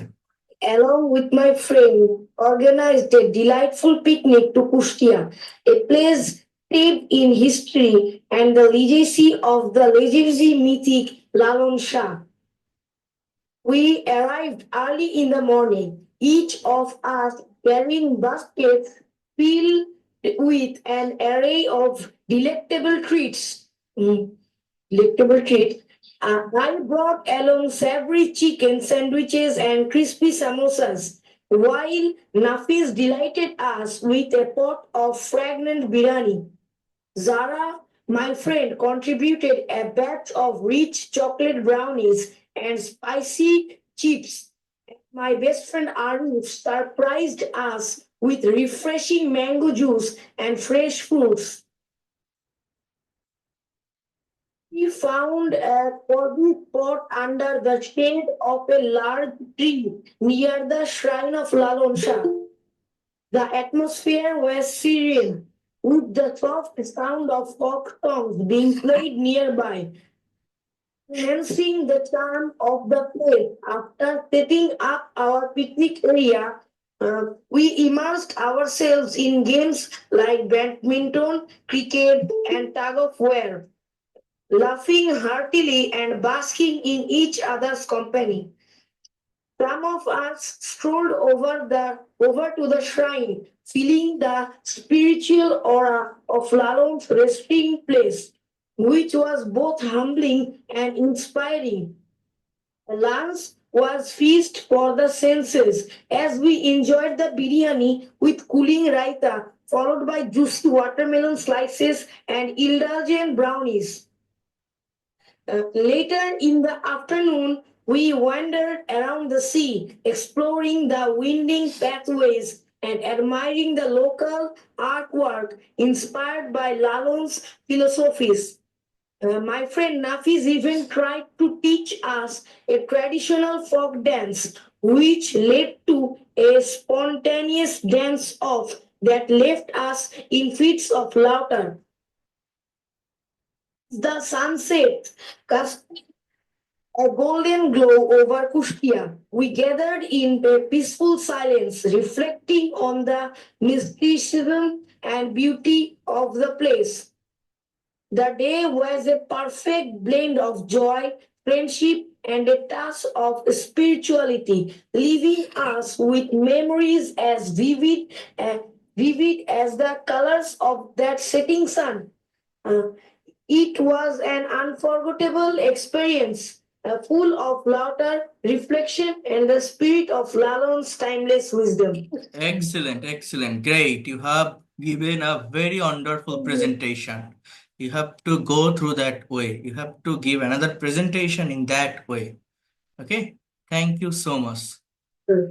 along with my friend organized a delightful picnic to Kushkia, a place steeped in history and the legacy of the legendary mythic Lalon Shah. We arrived early in the morning, each of us carrying baskets filled with an array of delectable treats. Delectable treat. I brought along savory chicken sandwiches and crispy samosas, while Nafis delighted us with a pot of fragrant biryani. Zara, my friend, contributed a batch of rich chocolate brownies and spicy chips. My best friend Arif surprised us with refreshing mango juice and fresh fruits. We found a cozy spot under the shade of a large tree near the shrine of Lalon Shah. The atmosphere was serene, with the soft sound of folk songs being played nearby, enhancing the charm of the place. After setting up our picnic area, we immersed ourselves in games like badminton, cricket, and tug of war, laughing heartily and basking in each other's company. Some of us strolled over to the shrine, feeling the spiritual aura of Lalon's resting place, which was both humbling and inspiring. Lunch was feast for the senses as we enjoyed the biryani with cooling raita, followed by juicy watermelon slices and indulgent brownies. Later in the afternoon, we wandered around the sea, exploring the winding pathways and admiring the local artwork inspired by Lalon's philosophies. My friend Nafis even tried to teach us a traditional folk dance, which led to a spontaneous dance-off that left us in fits of laughter. The sunset cast a golden glow over Kushkia. We gathered in a peaceful silence, reflecting on the mysticism and beauty of the place. The day was a perfect blend of joy, friendship, and a touch of spirituality, leaving us with memories as vivid as the colors of that setting sun. Uh, it was an unforgettable experience, full of laughter, reflection, and the spirit of Lalon's timeless wisdom. Excellent, excellent, great. You have given a very wonderful presentation. You have to go through that way. You have to give another presentation in that way. Okay, thank you so much.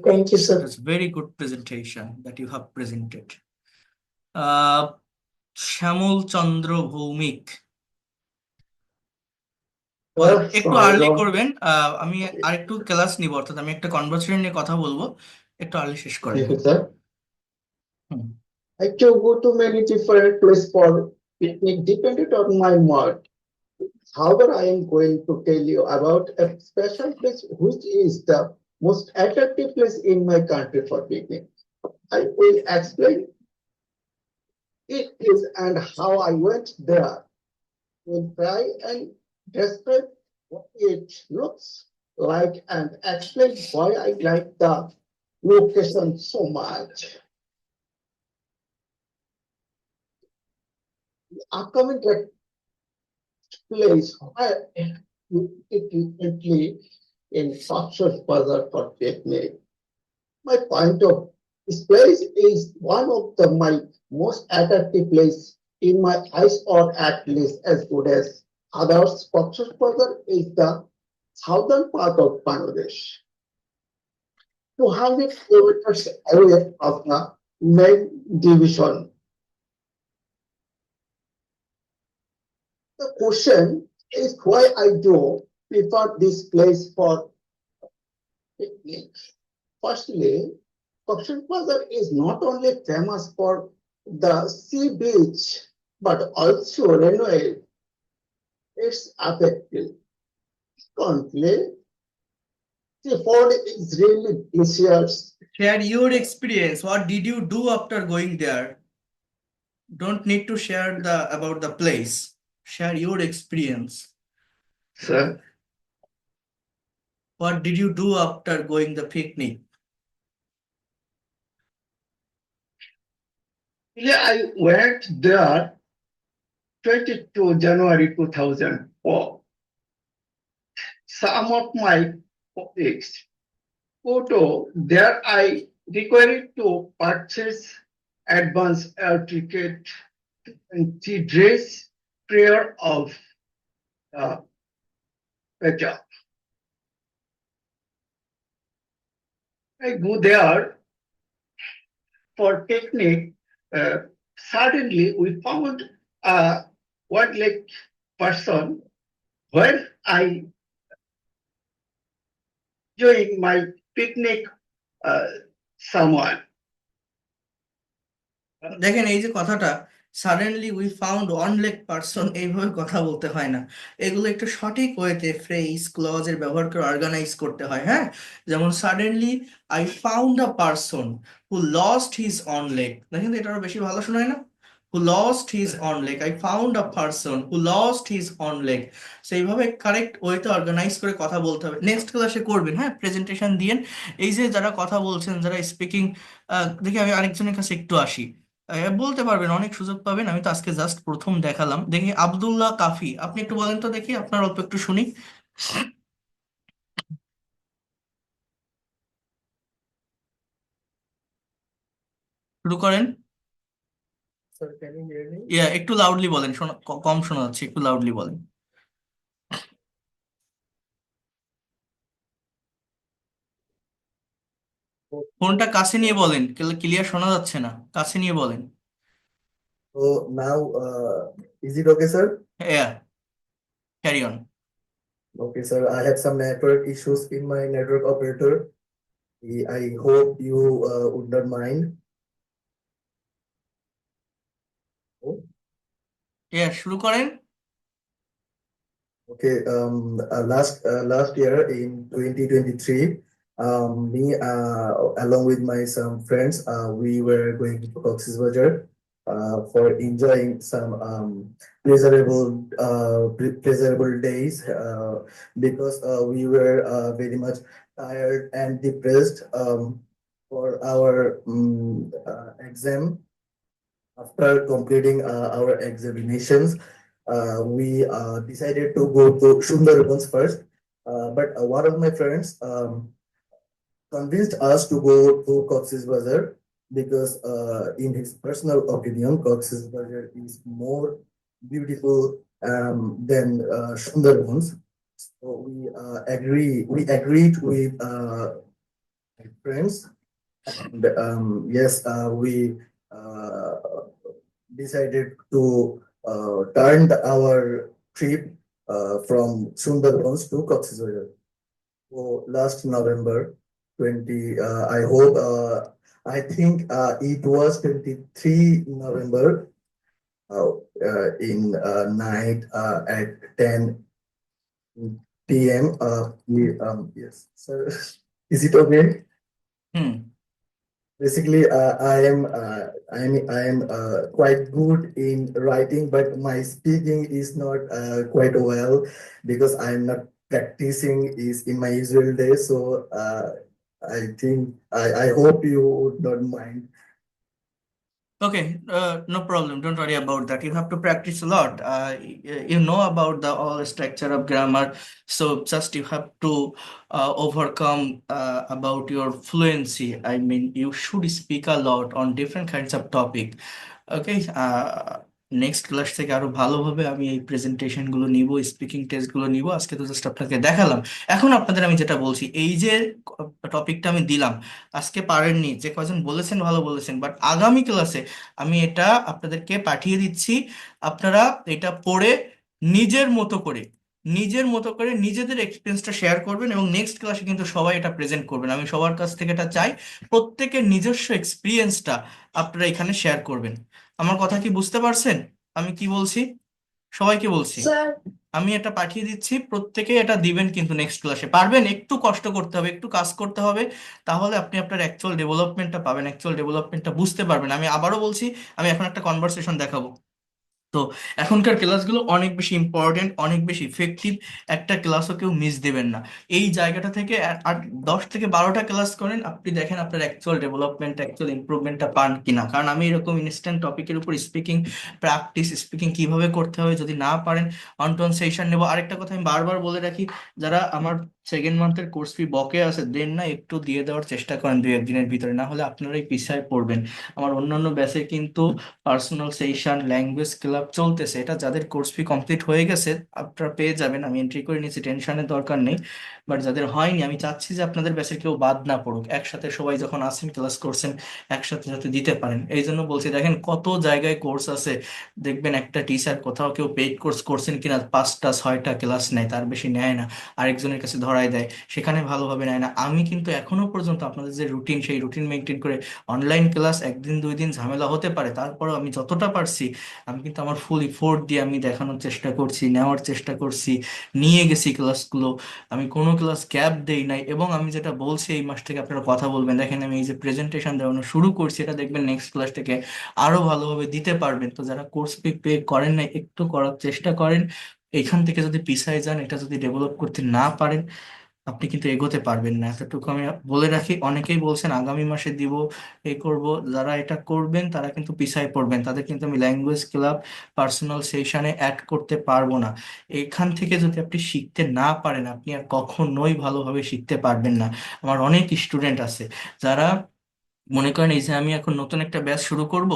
Thank you, sir. It's very good presentation that you have presented. শ্যামল চন্দ্র ভৌমিক একটু early করবেন আমি আরেকটু class নিব অর্থাৎ আমি একটা conversation নিয়ে কথা বলবো একটু আর্লি শেষ করেন Thank you, sir. Hmm. I can go to many different places for picnic, depended on my mood. However, I am going to tell you about a special place which is the most attractive place in my country for picnic. I will explain it is and how I went there. Will try and describe what it looks like and explain why I like the location so much. Upcoming place where it recently in Success Bazaar for picnic. My point of this place is one of my most attractive place in my eyes, or at least as good as others. Success Bazaar is the southern part of Bangladesh, 200 kilometers away of the main division. The question is why I do prefer this place for picnic. Firstly, Cox's Bazar is not only famous for the sea beach, but also renowned. It's affected. Currently, seafood is really delicious. Share your experience. What did you do after going there? Don't need to share about the place. Share your experience. Sir, What did you do after going the picnic? I went there 22 January 2004. Some of my colleagues go to there. I required to purchase advance air ticket and the dress prayer of Peja. I go there for picnic. Suddenly, we found a one-leg person when I joined my picnic. Someone. দেখেন এই যে কথাটা suddenly we found one leg person এইভাবে কথা বলতে হয় না এগুলো একটু সঠিক ওয়েতে ফ্রেজ ক্লজ এর ব্যবহার করে অর্গানাইজ করতে হয় হ্যাঁ যেমন suddenly I found a person who lost his own leg দেখেন তো এটা আরো বেশি ভালো শোনায় না who lost his own leg I found a person who lost his own leg সেইভাবে কারেক্ট ওয়েতে অর্গানাইজ করে কথা বলতে হবে নেক্সট ক্লাসে করবেন হ্যাঁ প্রেজেন্টেশন দিয়েন এই যে যারা কথা বলছেন যারা স্পিকিং দেখি আমি আরেকজনের কাছে একটু আসি বলতে পারবেন অনেক সুযোগ পাবেন আমি তো আজকে জাস্ট প্রথম দেখালাম দেখি আব্দুল্লাহ কাফি আপনি একটু বলেন তো দেখি আপনার অল্প একটু শুনি শুরু করেন Sir, can you hear me? ইয়া একটু লাউডলি বলেন কম শোনা যাচ্ছে একটু লাউডলি বলেন ফোনটা কাছে নিয়ে বলেন ক্লিয়ার শোনা যাচ্ছে না কাছে নিয়ে বলেন So now, is it okay, sir? Yeah carry on Okay, sir. I have some network issues in my network operator. I hope you would not mind. ইয়া শুরু করেন Okay. Last year in 2023, me along with my some friends, we were going to Cox's Bazar for enjoying some pleasurable days because we were very much tired and depressed for our exam. After completing our examinations, we decided to go to Sundarbans first. But one of my friends convinced us to go to Cox's Bazar because, in his personal opinion, Cox's Bazar is more beautiful than Sundarbans. So we agreed with my friends, and yes, we uh, decided to turn our trip from Sundarbans to Cox's Bazar. So last November 20, I think it was 23 November in night at 10 p.m. Yes, sir. Is it okay? Hmm Basically, I am quite good in writing, but my speaking is not quite well because I'm not practicing is in my usual day. So I think I hope you would not mind. Okay, no problem. Don't worry about that. You have to practice a lot. You know about the all structure of grammar, so just you have to overcome about your fluency. I mean, you should speak a lot on different kinds of topic. Okay, next class থেকে আরো ভালোভাবে আমি এই presentation গুলো নিব, speaking test গুলো নিব। আজকে তো জাস্ট আপনাকে দেখালাম। এখন আপনাদের আমি যেটা বলছি, এই যে টপিকটা আমি দিলাম, আজকে পারেননি, যে কজন বলেছেন ভালো বলেছেন, বাট আগামী ক্লাসে আমি এটা আপনাদেরকে পাঠিয়ে দিচ্ছি। আপনারা এটা পড়ে নিজের মতো করে নিজেদের এক্সপিরিয়েন্সটা শেয়ার করবেন, এবং নেক্সট ক্লাসে কিন্তু সবাই এটা প্রেজেন্ট করবেন। আমি সবার কাছ থেকে এটা চাই, প্রত্যেকের নিজস্ব এক্সপিরিয়েন্সটা আপনারা এখানে শেয়ার করবেন। আমার কথা কি বুঝতে পারছেন আমি কি বলছি? সবাইকে বলছি, Sir, আমি এটা পাঠিয়ে দিচ্ছি, প্রত্যেকে এটা দিবেন কিন্তু নেক্সট ক্লাসে। পারবেন, একটু কষ্ট করতে হবে, একটু কাজ করতে হবে, তাহলে আপনি আপনার অ্যাকচুয়াল ডেভেলপমেন্টটা পাবেন, অ্যাকচুয়াল ডেভেলপমেন্টটা বুঝতে পারবেন। আমি আবারও বলছি, আমি এখন একটা কনভারসেশন দেখাবো। তো এখনকার ক্লাসগুলো অনেক বেশি ইম্পর্টেন্ট, অনেক বেশি ইফেক্টিভ। একটা ক্লাসও কেউ মিস দেবেন না। এই জায়গাটা থেকে আর 10 থেকে 12টা ক্লাস করেন, আপনি দেখেন আপনার অ্যাকচুয়াল ডেভেলপমেন্ট, অ্যাকচুয়াল ইমপ্রুভমেন্টটা পান কিনা। কারণ আমি এরকম ইনস্ট্যান্ট টপিকের উপর স্পিকিং প্র্যাকটিস, স্পিকিং কিভাবে করতে হবে, যদি না পারেন অন টু অন সেশন নেবো। আরেকটা কথা আমি বারবার বলে রাখি, যারা আমার সেকেন্ড মান্থের কোর্স ফি বকে আছে দেন না, একটু দিয়ে দেওয়ার চেষ্টা করেন 2-1 দিনের ভিতরে, না হলে আপনারাই পিছায় পড়বেন। আমার অন্যান্য ব্যাচে কিন্তু পার্সোনাল সেশন, ল্যাঙ্গুয়েজ ক্লাব চলতেছে। এটা যাদের কোর্স ফি কমপ্লিট হয়ে গেছে আপনারা পেয়ে যাবেন, আমি এন্ট্রি করে নিয়েছি, টেনশনের দরকার নেই। বাট যাদের হয়নি, আমি চাচ্ছি যে আপনাদের ব্যাচের কেউ বাদ না পড়ুক, একসাথে সবাই যখন আসেন ক্লাস করছেন একসাথে যাতে দিতে পারেন, এই জন্য বলছি। দেখেন কত জায়গায় কোর্স আছে, দেখবেন একটা টিচার কোথাও কেউ পেইড কোর্স করছেন কিনা 5টা 6টা ক্লাস নেয়, তার বেশি নেয় না, আরেকজনের কাছে ধরায় দেয়, সেখানে ভালোভাবে নেয় না। আমি কিন্তু এখনো পর্যন্ত আপনাদের যে রুটিন, সেই রুটিন মেনটেন করে অনলাইন ক্লাস 1 দিন 2 দিন ঝামেলা হতে পারে, তারপরেও আমি যতটা পারছি আমি কিন্তু আমার ফুল ইফোর্ট দিয়ে আমি দেখানোর চেষ্টা করছি, নেওয়ার চেষ্টা করছি, নিয়ে গেছি ক্লাসগুলো। আমি কোনো ক্লাস গ্যাপ দেই নাই, এবং আমি যেটা বলছি এই মাস থেকে আপনারা কথা বলবেন। দেখেন আমি এই যে প্রেজেন্টেশন দেওয়ানো শুরু করছি, এটা দেখবেন নেক্সট ক্লাস থেকে আরো ভালোভাবে দিতে পারবেন। তো যারা কোর্স ফি পে করেন নাই, একটু করার চেষ্টা করেন। এখান থেকে যদি পিছায় যান, এটা যদি ডেভেলপ করতে না পারেন, আপনি কিন্তু এগোতে পারবেন না। এতটুকু আমি বলে রাখি। অনেকেই বলছেন আগামী মাসে দিব, এই করব, যারা এটা করবেন তারা কিন্তু পিছায় পড়বেন, তাদের কিন্তু আমি ল্যাঙ্গুয়েজ ক্লাব, পার্সোনাল সেশনে অ্যাড করতে পারবো না। এখান থেকে যদি আপনি শিখতে না পারেন, আপনি আর কখনোই ভালোভাবে শিখতে পারবেন না। আমার অনেক স্টুডেন্ট আছে যারা মনে করেন এই যে আমি এখন নতুন একটা ব্যাচ শুরু করব,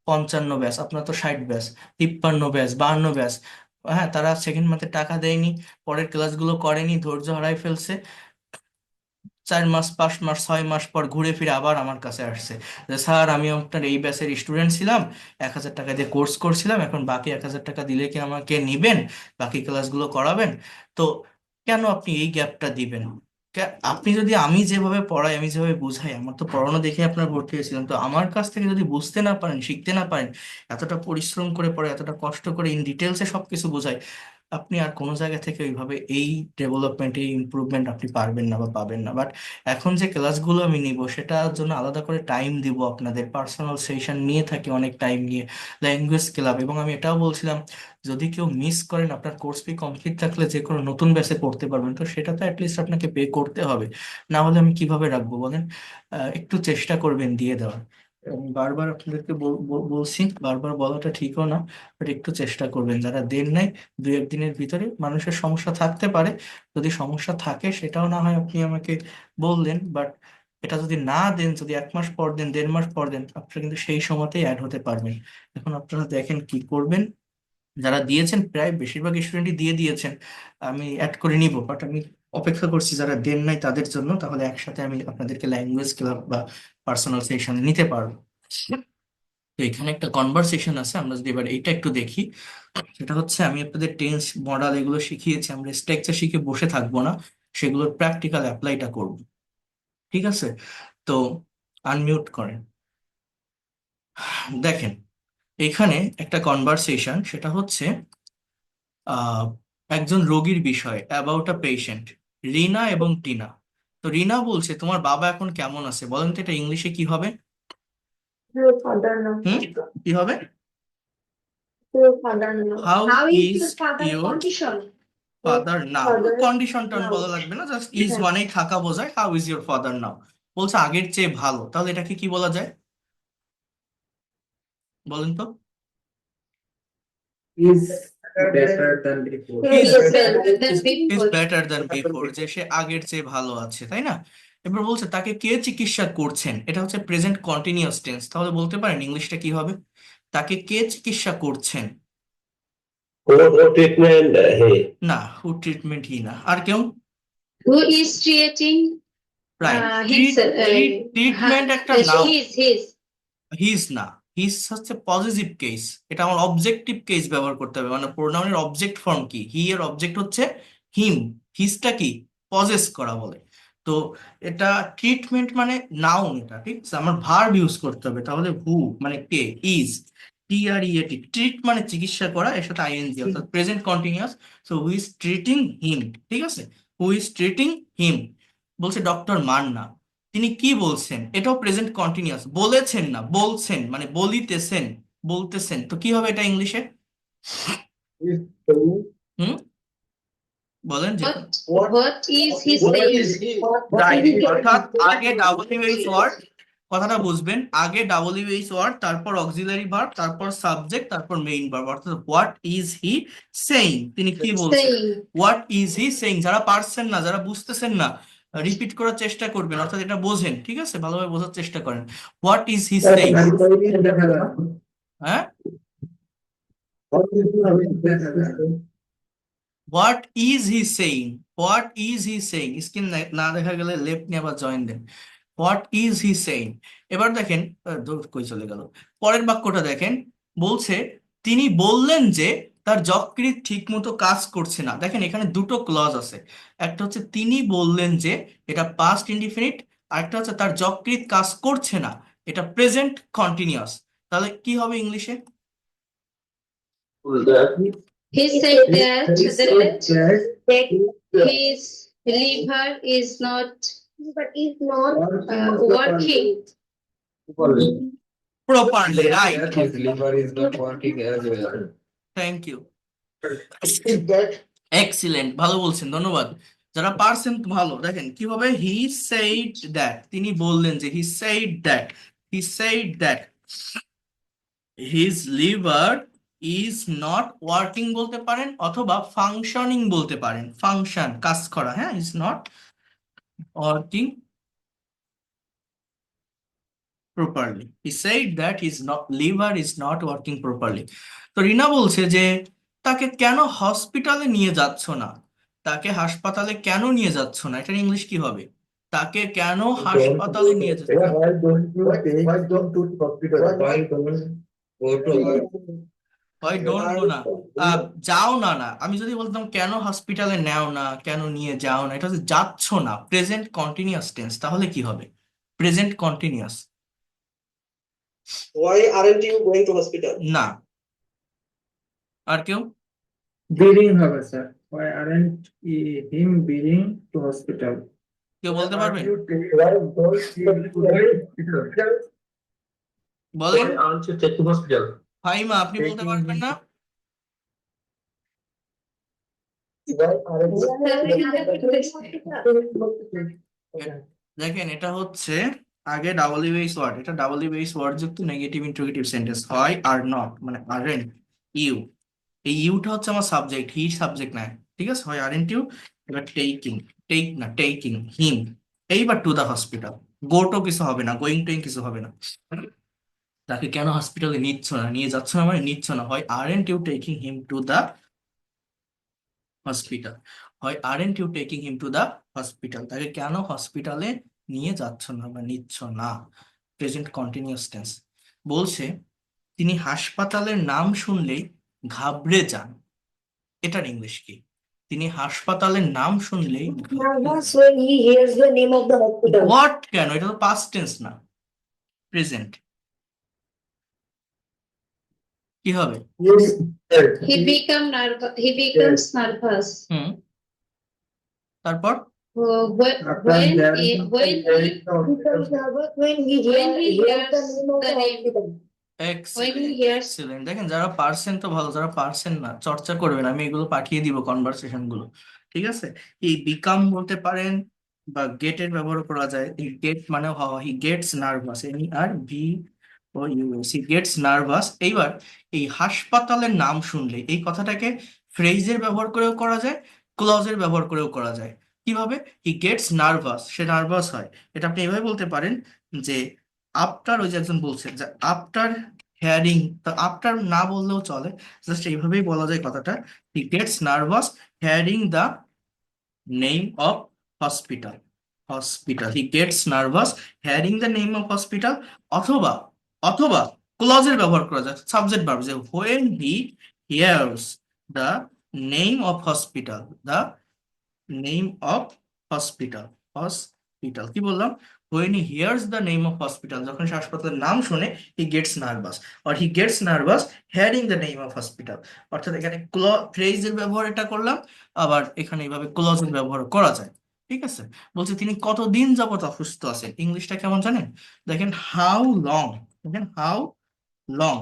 55 ব্যাচ, আপনার তো 60 ব্যাচ, 53 ব্যাচ, 52 ব্যাচ, হ্যাঁ, তারা সেকেন্ড মান্থে টাকা দেয়নি, পরের ক্লাসগুলো করেনি, ধৈর্য হারাই ফেলছে। 4 মাস, 5 মাস, 6 মাস পর ঘুরে ফিরে আবার আমার কাছে আসছে যে স্যার, আমি আপনার এই ব্যাচের স্টুডেন্ট ছিলাম, 1,000 টাকা দিয়ে কোর্স করছিলাম, এখন বাকি 1,000 টাকা দিলে কি আমাকে নিবেন, বাকি ক্লাসগুলো করাবেন? তো কেন আপনি এই গ্যাপটা দিবেন? আপনি যদি, আমি যেভাবে পড়াই, আমি যেভাবে বুঝাই, আমার তো পড়ানো দেখে আপনার ভর্তি হয়েছিলাম, তো আমার কাছ থেকে যদি বুঝতে না পারেন, শিখতে না পারেন, এতটা পরিশ্রম করে পড়ে, এতটা কষ্ট করে ইন ডিটেলসে সবকিছু বোঝাই, আপনি আর কোনো জায়গা থেকে ওইভাবে এই ডেভেলপমেন্ট এই ইমপ্রুভমেন্ট আপনি পারবেন না বা পাবেন না। বাট এখন যে ক্লাসগুলো আমি নিব সেটার জন্য আলাদা করে টাইম দিব, আপনাদের পার্সোনাল সেশন নিয়ে থাকি অনেক টাইম নিয়ে, ল্যাঙ্গুয়েজ ক্লাব। এবং আমি এটাও বলছিলাম যদি কেউ মিস করেন আপনার কোর্স ফি কমপ্লিট থাকলে যে কোনো নতুন ব্যাচে পড়তে পারবেন, তো সেটা তো অ্যাটলিস্ট আপনাকে পে করতে হবে, না হলে আমি কিভাবে রাখবো বলেন? একটু চেষ্টা করবেন দিয়ে দেওয়ার। আমি বারবার আপনাদেরকে বলছি, বারবার বলাটা ঠিকও না, বাট একটু চেষ্টা করবেন। যারা দেন নাই, 2-1 দিনের ভিতরে মানুষের সমস্যা থাকতে পারে, যদি সমস্যা থাকে সেটাও না হয় আপনি আমাকে বললেন, বাট এটা যদি না দেন, যদি 1 মাস পর দেন, 1.5 মাস পর দেন, আপনারা কিন্তু সেই সময়তেই অ্যাড হতে পারবেন। এখন আপনারা দেখেন কি করবেন। যারা দিয়েছেন প্রায় বেশিরভাগ স্টুডেন্টই দিয়ে দিয়েছেন, আমি অ্যাড করে নিব, বাট আমি অপেক্ষা করছি যারা দেন নাই তাদের জন্য, তাহলে একসাথে আমি আপনাদেরকে ল্যাঙ্গুয়েজ ক্লাব বা পার্সোনাল সেশন নিতে পারবো। তো এখানে একটা কনভারসেশন আছে, আমরা যদি এবার এইটা একটু দেখি, সেটা হচ্ছে আমি আপনাদের টেন্স মডেল এগুলো শিখিয়েছি, আমরা স্ট্রাকচার শিখে বসে থাকবো না, সেগুলোর প্র্যাকটিক্যাল অ্যাপ্লাইটা করব। ঠিক আছে? তো আনমিউট করেন। দেখেন এখানে একটা কনভারসেশন, সেটা হচ্ছে আহ একজন রোগীর বিষয়, অ্যাবাউট আ পেশেন্ট, রিনা এবং টিনা। তো রিনা বলছে তোমার বাবা এখন কেমন আছে, বলেন তো এটা ইংলিশে কি হবে? Your father now. কি হবে? Your father now. How How is is your father your condition? Father now? Father condition টন now. বলা লাগবে না, জাস্ট ইজ হ্যাঁ। মানেই থাকা বোঝায়। হাউ ইজ ইউর ফাদার নাও বলছে আগের চেয়ে ভালো, তাহলে এটাকে কি বলা যায় বলেন তো? Is better than before. He is Is- better than is before. Better than before, যে সে আগের চেয়ে ভালো আছে, তাই না? এবার বলছে তাকে কে চিকিৎসা করছেন, এটা হচ্ছে প্রেজেন্ট কন্টিনিউয়াস টেন্স, তাহলে বলতে পারেন ইংলিশটা কি হবে? তাকে কে চিকিৎসা করছেন? Who treatment he? না, হু ট্রিটমেন্ট হি না, আর কেউ? Who is treating right, his treatment একটা his নাউন, his হিজ না, হিজ হচ্ছে পজিটিভ কেস, এটা আমার অবজেক্টিভ কেস ব্যবহার করতে হবে, মানে প্রোনাউনের অবজেক্ট ফর্ম কি, হি এর অবজেক্ট হচ্ছে হিম, হিজটা কি পজেস করা বলে। তো এটা ট্রিটমেন্ট মানে নাউন, এটা ঠিক আছে, আমার ভার্ব ইউজ করতে হবে, তাহলে হু মানে কে, ইজ টিআরইএটি, ট্রিট মানে চিকিৎসা করা, এর সাথে আইএনজি অর্থাৎ present continuous. So who is treating him, ঠিক আছে, হু ইজ ট্রিটিং হিম। বলছে ডক্টর মান্না, তিনি কি বলছেন, এটাও প্রেজেন্ট কন্টিনিউয়াস, বলেছেন না বলছেন, মানে বলিতেছেন, বলতেছেন, তো কি হবে এটা ইংলিশে? Is saying হুম, বলেন যে what is he what saying? is he? Right, অর্থাৎ আগে ডাব্লিউএইচ ওয়ার্ড, কথাটা বুঝবেন, আগে ডাব্লিউএইচ ওয়ার্ড, তারপর অক্সিলারি ভার্ব, তারপর সাবজেক্ট, তারপর মেইন ভার্ব, অর্থাৎ হোয়াট ইজ হি সেইং, তিনি কি বলছেন, Saying. What is he saying. যারা পারছেন না, যারা বুঝতেছেন না, রিপিট করার চেষ্টা করবেন, অর্থাৎ এটা বোঝেন, ঠিক আছে, ভালোভাবে বোঝার চেষ্টা করেন। হোয়াট ইজ হি সেইং, হ্যাঁ, what is he saying, what is he saying, screen না দেখা গেলে লেফট নিয়ে আবার জয়েন দেন। What is he saying. এবার দেখেন দূর কই চলে গেল, পরের বাক্যটা দেখেন, বলছে তিনি বললেন যে তার যকৃৎ ঠিক মতো কাজ করছে না। দেখেন এখানে দুটো ক্লজ আছে, একটা হচ্ছে তিনি বললেন যে, এটা পাস্ট ইনডিফিনিট, আর একটা হচ্ছে তার যকৃৎ কাজ করছে না, এটা প্রেজেন্ট কন্টিনিউয়াস। তাহলে কি হবে ইংলিশে? He said that his liver is not working. Properly, right, His liver is not working as well. Thank you, Is that excellent, ভালো বলছেন, ধন্যবাদ। যারা পারছেন ভালো, দেখেন কিভাবে, হি সেইড দ্যাট, তিনি বললেন যে, he said that, he said that his liver is not working বলতে পারেন, অথবা ফাংশনিং বলতে পারেন, ফাংশন কাজ করা, হ্যাঁ, is not working properly. He said that his liver is not working properly. তো রিনা বলছে যে তাকে কেন হসপিটালে নিয়ে যাচ্ছ না, তাকে হাসপাতালে কেন নিয়ে যাচ্ছ না, এটার ইংলিশ কি হবে? তাকে কেন হাসপাতালে নিয়ে যাচ্ছ না? Why don't you take why him don't to hospital? Why don't go to হয় ডোন্ট গো না, যাও না, না আমি যদি বলতাম কেন হসপিটালে নেও না, কেন নিয়ে যাও না, এটা হচ্ছে যাচ্ছ না, প্রেজেন্ট কন্টিনিউয়াস টেন্স, তাহলে কি হবে? Present continuous, Why aren't you going to hospital? না। আর কেউ? Bearing হবে sir, why aren't him bearing to hospital? কেউ বলতে পারবেন? Why don't বলেন aren't you taking hospital? Fahima, আপনি বলতে পারবেন না? why aren't দেখেন, এটা হচ্ছে আগে ডাবল বেস ওয়ার্ড, এটা ডাবল বেস ওয়ার্ড যুক্ত নেগেটিভ ইন্টারোগেটিভ সেন্টেন্স হয় আর নট মানে আরেন্ট ইউ। এই ইউটা হচ্ছে আমার সাবজেক্ট, হি সাবজেক্ট না, ঠিক আছে? হয় আরেন্ট ইউ, এবার টেকিং, টেক না টেকিং হিম, এইবার টু দা হসপিটাল, গো টো কিছু হবে না, গোয়িং টোয়িং কিছু হবে না। তাকে কেন হসপিটালে নিচ্ছ না, নিয়ে যাচ্ছ না মানে নিচ্ছ না, হয় aren't you taking him to the hospital, হয় aren't you taking him to the hospital, তাকে কেন হসপিটালে নিয়ে যাচ্ছ না বা নিচ্ছ না। Present continuous tense. বলছে তিনি হাসপাতালের নাম শুনলেই ঘাবড়ে যান, এটার ইংলিশ কি? তিনি হাসপাতালের নাম শুনলেই Nervous when he hears the name of the hospital. What, কেন? এটা তো পাস্ট টেন্স না, প্রেজেন্ট। কি হবে? He becomes nervous. হুম, তারপর When After hearing he Becomes nervous when he hears the name of the hospital. Excellent. দেখেন, যারা পারছেন তো ভালো, যারা পারছেন না চর্চা করবেন, আমি এগুলো পাঠিয়ে দিব কনভারসেশন গুলো, ঠিক আছে? এই বিকাম বলতে পারেন বা গেটের ব্যবহার করা যায়। এই গেট মানে হওয়া, he gets nervous, NERVOUS, he gets nervous. এইবার এই হাসপাতালের নাম শুনলে এই কথাটাকে ফ্রেজের ব্যবহার করেও করা যায়, ক্লজের ব্যবহার করেও করা যায়। কিভাবে? He gets nervous, say nervous হয়। এটা আপনি এভাবে বলতে পারেন যে আফটার, ওই যে একজন বলছে যে আফটার হেয়ারিং, তো আফটার না বললেও চলে, জাস্ট এইভাবেই বলা যায় কথাটা। He gets nervous hearing the name of hospital, he gets nervous hearing the name of hospital. অথবা অথবা ক্লজের ব্যবহার করা যায়, সাবজেক্ট ভার্ব, যে when he here's the name of hospital, the name of hospital, কি বললাম? when he hears the name of hospital, যখন সে হাসপাতালের নাম শুনে, he gets nervous, or he gets nervous hearing the name of hospital। অর্থাৎ এখানে ফ্রেজের ব্যবহার এটা করলাম, আবার এখানে এইভাবে ক্লজের ব্যবহার করা যায়, ঠিক আছে? বলছে তিনি কতদিন যাবত অসুস্থ আছেন, ইংলিশটা কেমন জানেন? দেখেন, হাউ লং, দেখেন how long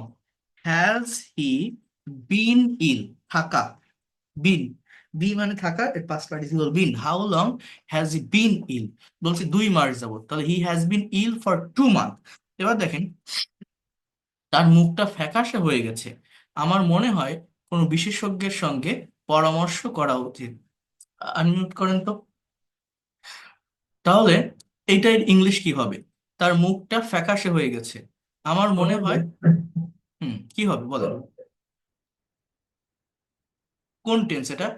has he been ill, থাকা, বিন, বি মানে থাকা, এর past participle been. How long has he been ill, বলছে 2 মাস যাবত, তাহলে he has been ill for 2 month. এবার দেখেন, তার মুখটা ফ্যাকাশে হয়ে গেছে, আমার মনে হয় কোনো বিশেষজ্ঞের সঙ্গে পরামর্শ করা উচিত। আনমিউট করেন তো। তাহলে এইটার ইংলিশ কি হবে? তার মুখটা ফ্যাকাশে হয়ে গেছে, আমার মনে হয়, কি হবে বলেন? কোন টেন্স এটা?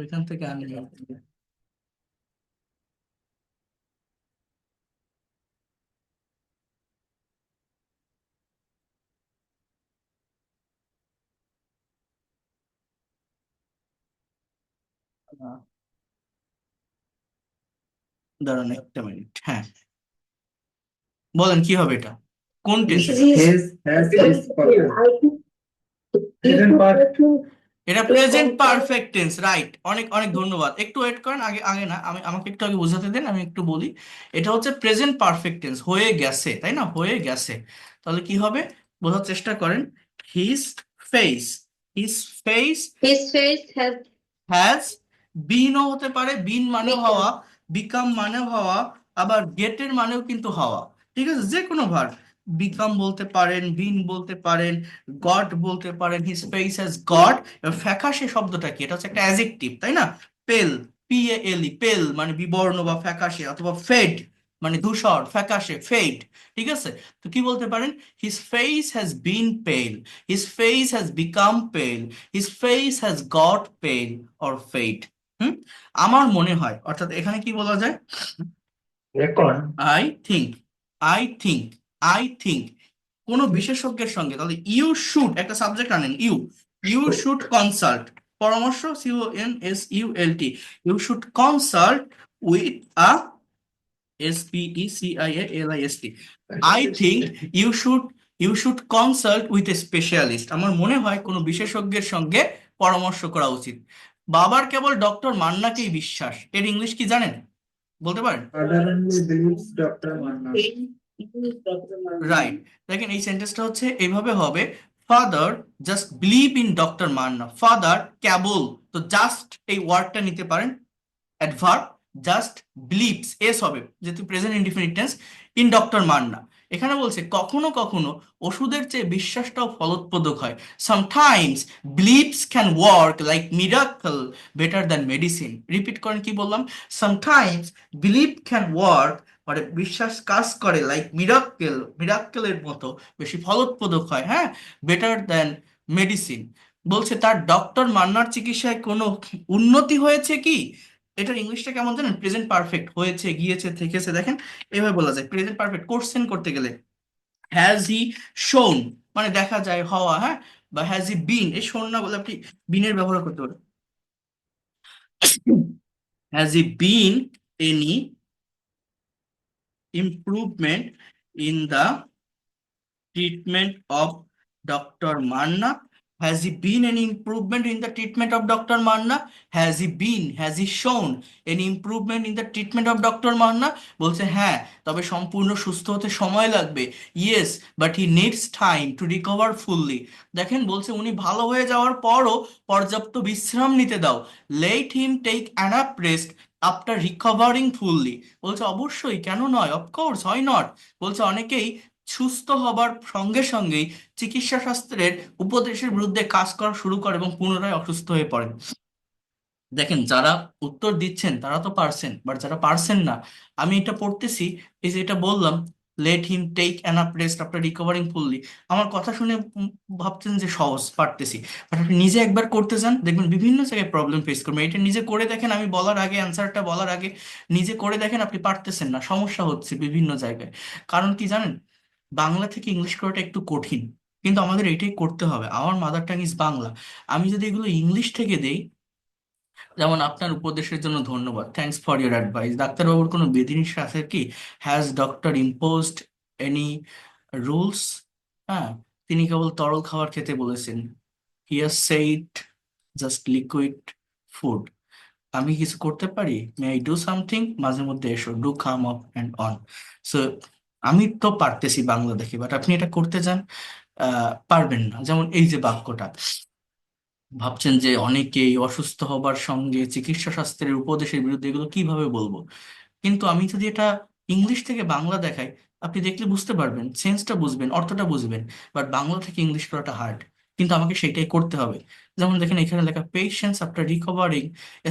ওইখান থেকে আমি দাঁড়ান একটা মিনিট, হ্যাঁ বলেন কি হবে এটা, কোন tense? His, has, is, perfect. I think Present perfect. এটা প্রেজেন্ট পারফেক্ট টেন্স, রাইট। অনেক অনেক ধন্যবাদ। একটু ওয়েট করেন, আগে আগে না, আমাকে একটু আগে বোঝাতে দেন, আমি একটু বলি। এটা হচ্ছে প্রেজেন্ট পারফেক্ট টেন্স, হয়ে গেছে, তাই না? হয়ে গেছে। তাহলে কি হবে বোঝার চেষ্টা করেন। His face, his face His face has has বিনও হতে পারে, বিন মানেও হওয়া, বিকাম মানেও হওয়া, আবার গেটের মানেও কিন্তু হওয়া, ঠিক আছে? যে কোনো ভার্ব, বিকাম বলতে পারেন, বিন বলতে পারেন, গট বলতে পারেন। His face has got. ফ্যাকাশে শব্দটা কি? এটা হচ্ছে একটা অ্যাজেক্টিভ, তাই না? পেল, PALE, পেল মানে বিবর্ণ বা ফ্যাকাশে, অথবা ফেড মানে ধূসর, ফ্যাকাশে, ফেড, ঠিক আছে? তো কি বলতে পারেন? হিজ ফেস হ্যাজ বিন পেল, হিজ ফেস হ্যাজ বিকাম পেল, হিজ ফেস হ্যাজ গট পেল অর ফেড। আমার মনে হয়, অর্থাৎ এখানে কি বলা যায়? Record. আই থিঙ্ক কোন বিশেষজ্ঞের সঙ্গে, তাহলে ইউ শুড, একটা সাবজেক্ট আনেন, ইউ শুড কনসাল্ট, পরামর্শ, CONSULT, you should consult with SPECIALIST। I think you should you should consult with a specialist, আমার মনে হয় কোনো বিশেষজ্ঞের সঙ্গে পরামর্শ করা উচিত। বাবার কেবল ডক্টর মান্নাকেই বিশ্বাস, এর ইংলিশ কি জানেন, বলতে পারেন? Father only believes Dr. Manna. Dr. Marna. Right, দেখেন এই সেন্টেন্সটা হচ্ছে এইভাবে হবে, father just believe in doctor Manna, father কেবল, তো জাস্ট এই ওয়ার্ডটা নিতে পারেন অ্যাডভার্ব, জাস্ট বিলিভস, এস হবে যেহেতু present indefinite tense, in doctor Manna. এখানে বলছে কখনো কখনো ওষুধের চেয়ে বিশ্বাসটাও ফলপ্রদক হয়, sometimes believes can work like miracle better than medicine. Repeat করেন, কি বললাম? সামটাইমস বিলিভ ক্যান ওয়ার্ক, মানে বিশ্বাস কাজ করে, লাইক মিরাক্কেল, মিরাক্কেলের মতো বেশি ফলপ্রদক হয়, হ্যাঁ, বেটার দ্যান মেডিসিন। বলছে তার ডক্টর মান্নার চিকিৎসায় কোনো উন্নতি হয়েছে কি? এটার ইংলিশটা কেমন জানেন? প্রেজেন্ট পারফেক্ট, হয়েছে, গিয়েছে, থেকেছে, দেখেন এভাবে বলা যায় প্রেজেন্ট পারফেক্ট। কোশ্চেন করতে গেলে হ্যাজ হি শোন, মানে দেখা যায়, হওয়া, হ্যাঁ, বা হ্যাজ হি বিন, এই শোন না বলে আপনি বিনের ব্যবহার করতে পারেন। Has he been any improvement in the treatment of Dr. Manna? Has he been any improvement in the treatment of Dr. Manna? Has he been, has he shown any improvement in the treatment of Dr. Manna? বলছে হ্যাঁ, তবে সম্পূর্ণ সুস্থ হতে সময় লাগবে। Yes, but he needs time to recover fully. দেখেন বলছে উনি ভালো হয়ে যাওয়ার পরও পর্যাপ্ত বিশ্রাম নিতে দাও। Let him take enough rest after recovering fully. বলছে অবশ্যই, কেন নয়, অফকোর্স, হয় নট। বলছে অনেকেই সুস্থ হবার সঙ্গে সঙ্গেই চিকিৎসা শাস্ত্রের উপদেশের বিরুদ্ধে কাজ করা শুরু করে এবং পুনরায় অসুস্থ হয়ে পড়েন। দেখেন যারা উত্তর দিচ্ছেন তারা তো পারছেন, বাট যারা পারছেন না, আমি এটা পড়তেছি, এই যে এটা বললাম, let him take enough rest after recovering fully, আমার কথা শুনে ভাবছেন যে সহজ, পারতেছি, বাট আপনি নিজে একবার করতে যান, দেখবেন বিভিন্ন জায়গায় প্রবলেম ফেস করবেন। এটা নিজে করে দেখেন, আমি বলার আগে, অ্যান্সারটা বলার আগে নিজে করে দেখেন, আপনি পারতেছেন না, সমস্যা হচ্ছে বিভিন্ন জায়গায়। কারণ কি জানেন, বাংলা থেকে ইংলিশ করাটা একটু কঠিন, কিন্তু আমাদের এটাই করতে হবে, আমার মাদার টাং ইজ বাংলা। আমি যদি এগুলো ইংলিশ থেকে দেই, যেমন আপনার উপদেশের জন্য ধন্যবাদ, থ্যাঙ্কস ফর ইউর অ্যাডভাইস, ডাক্তারবাবুর কোনো বিধিনিষেধ আছে কি? Has doctor imposed any rules? হ্যাঁ, তিনি কেবল তরল খাবার খেতে বলেছেন। He has said just liquid food. আমি কিছু করতে পারি? May I do something? মাঝে মধ্যে এসো, do come up and on. So আমি তো পারতেছি বাংলা দেখে, বাট আপনি এটা করতে যান, পারবেন না। যেমন এই যে বাক্যটা, ভাবছেন যে অনেকেই অসুস্থ হবার সঙ্গে চিকিৎসা শাস্ত্রের উপদেশের বিরুদ্ধে, এগুলো কিভাবে বলবো? কিন্তু আমি যদি এটা ইংলিশ থেকে বাংলা দেখাই, আপনি দেখলে বুঝতে পারবেন, সেন্সটা বুঝবেন, অর্থটা বুঝবেন, বাট বাংলা থেকে ইংলিশ করাটা হার্ড, কিন্তু আমাকে সেটাই করতে হবে। যেমন দেখেন এখানে লেখা, patients after recovering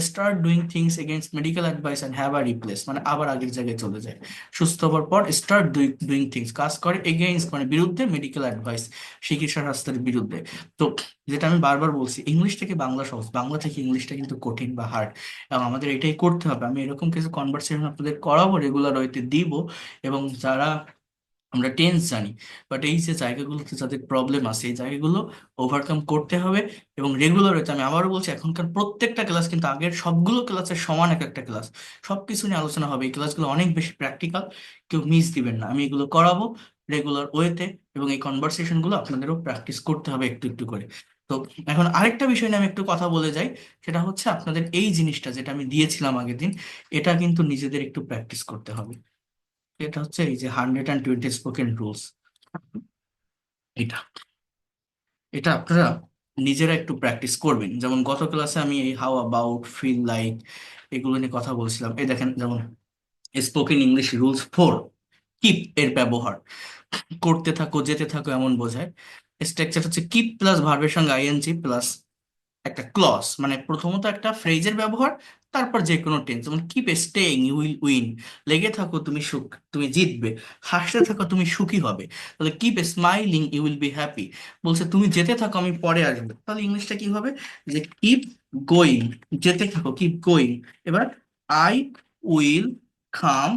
start doing things against medical advice and have a relapse, মানে আবার আগের জায়গায় চলে যায়। সুস্থ হবার পর স্টার্ট ডুইং থিংস, কাজ করে, এগেইনস্ট মানে বিরুদ্ধে, মেডিকেল অ্যাডভাইস চিকিৎসা শাস্ত্রের বিরুদ্ধে। তো যেটা আমি বারবার বলছি, ইংলিশ থেকে বাংলা সহজ, বাংলা থেকে ইংলিশটা কিন্তু কঠিন বা হার্ড, এবং আমাদের এটাই করতে হবে। আমি এরকম কিছু কনভারসেশন আপনাদের করাবো, রেগুলার ওয়েতে দিব, এবং যারা আমরা টেন্স জানি, বাট এই যে জায়গাগুলোতে যাদের প্রবলেম আছে, এই জায়গাগুলো ওভারকাম করতে হবে। এবং রেগুলার ওয়েতে, আমি আবারও বলছি, এখনকার প্রত্যেকটা ক্লাস কিন্তু আগের সবগুলো ক্লাসের সমান, এক একটা ক্লাস সবকিছু নিয়ে আলোচনা হবে। এই ক্লাসগুলো অনেক বেশি প্র্যাকটিক্যাল, কেউ মিস দিবেন না, আমি এগুলো করাবো রেগুলার ওয়েতে, এবং এই কনভারসেশন গুলো আপনাদেরও প্র্যাকটিস করতে হবে একটু একটু করে। তো এখন আরেকটা বিষয় নিয়ে আমি একটু কথা বলে যাই, সেটা হচ্ছে আপনাদের এই জিনিসটা যেটা আমি দিয়েছিলাম আগের দিন, এটা কিন্তু নিজেদের একটু প্র্যাকটিস করতে হবে। এটা হচ্ছে এই যে 120 স্পোকেন রুলস, এটা এটা আপনারা নিজেরা একটু প্র্যাকটিস করবেন। যেমন গত ক্লাসে আমি এই হাউ অ্যাবাউট, ফিল লাইক, এগুলো নিয়ে কথা বলছিলাম। এই দেখেন, যেমন স্পোকেন ইংলিশ রুলস 4, কিপ এর ব্যবহার, করতে থাকো, যেতে থাকো, এমন বোঝায়। স্ট্রাকচার হচ্ছে কিপ প্লাস ভার্বের সঙ্গে আইএনজি প্লাস একটা ক্লজ, মানে প্রথমত একটা ফ্রেজের ব্যবহার, তারপর যে কোনো টেন্স। যেমন keep staying, you will win, লেগে থাকো, তুমি সুখ, তুমি জিতবে, হাসতে থাকো, তুমি সুখী হবে। তাহলে keep smiling, you will be happy. বলছে তুমি যেতে থাকো, আমি পরে আসবো, তাহলে ইংলিশটা কি হবে? যে কিপ গোয়িং, যেতে থাকো, কিপ গোয়িং। এবার আই উইল কাম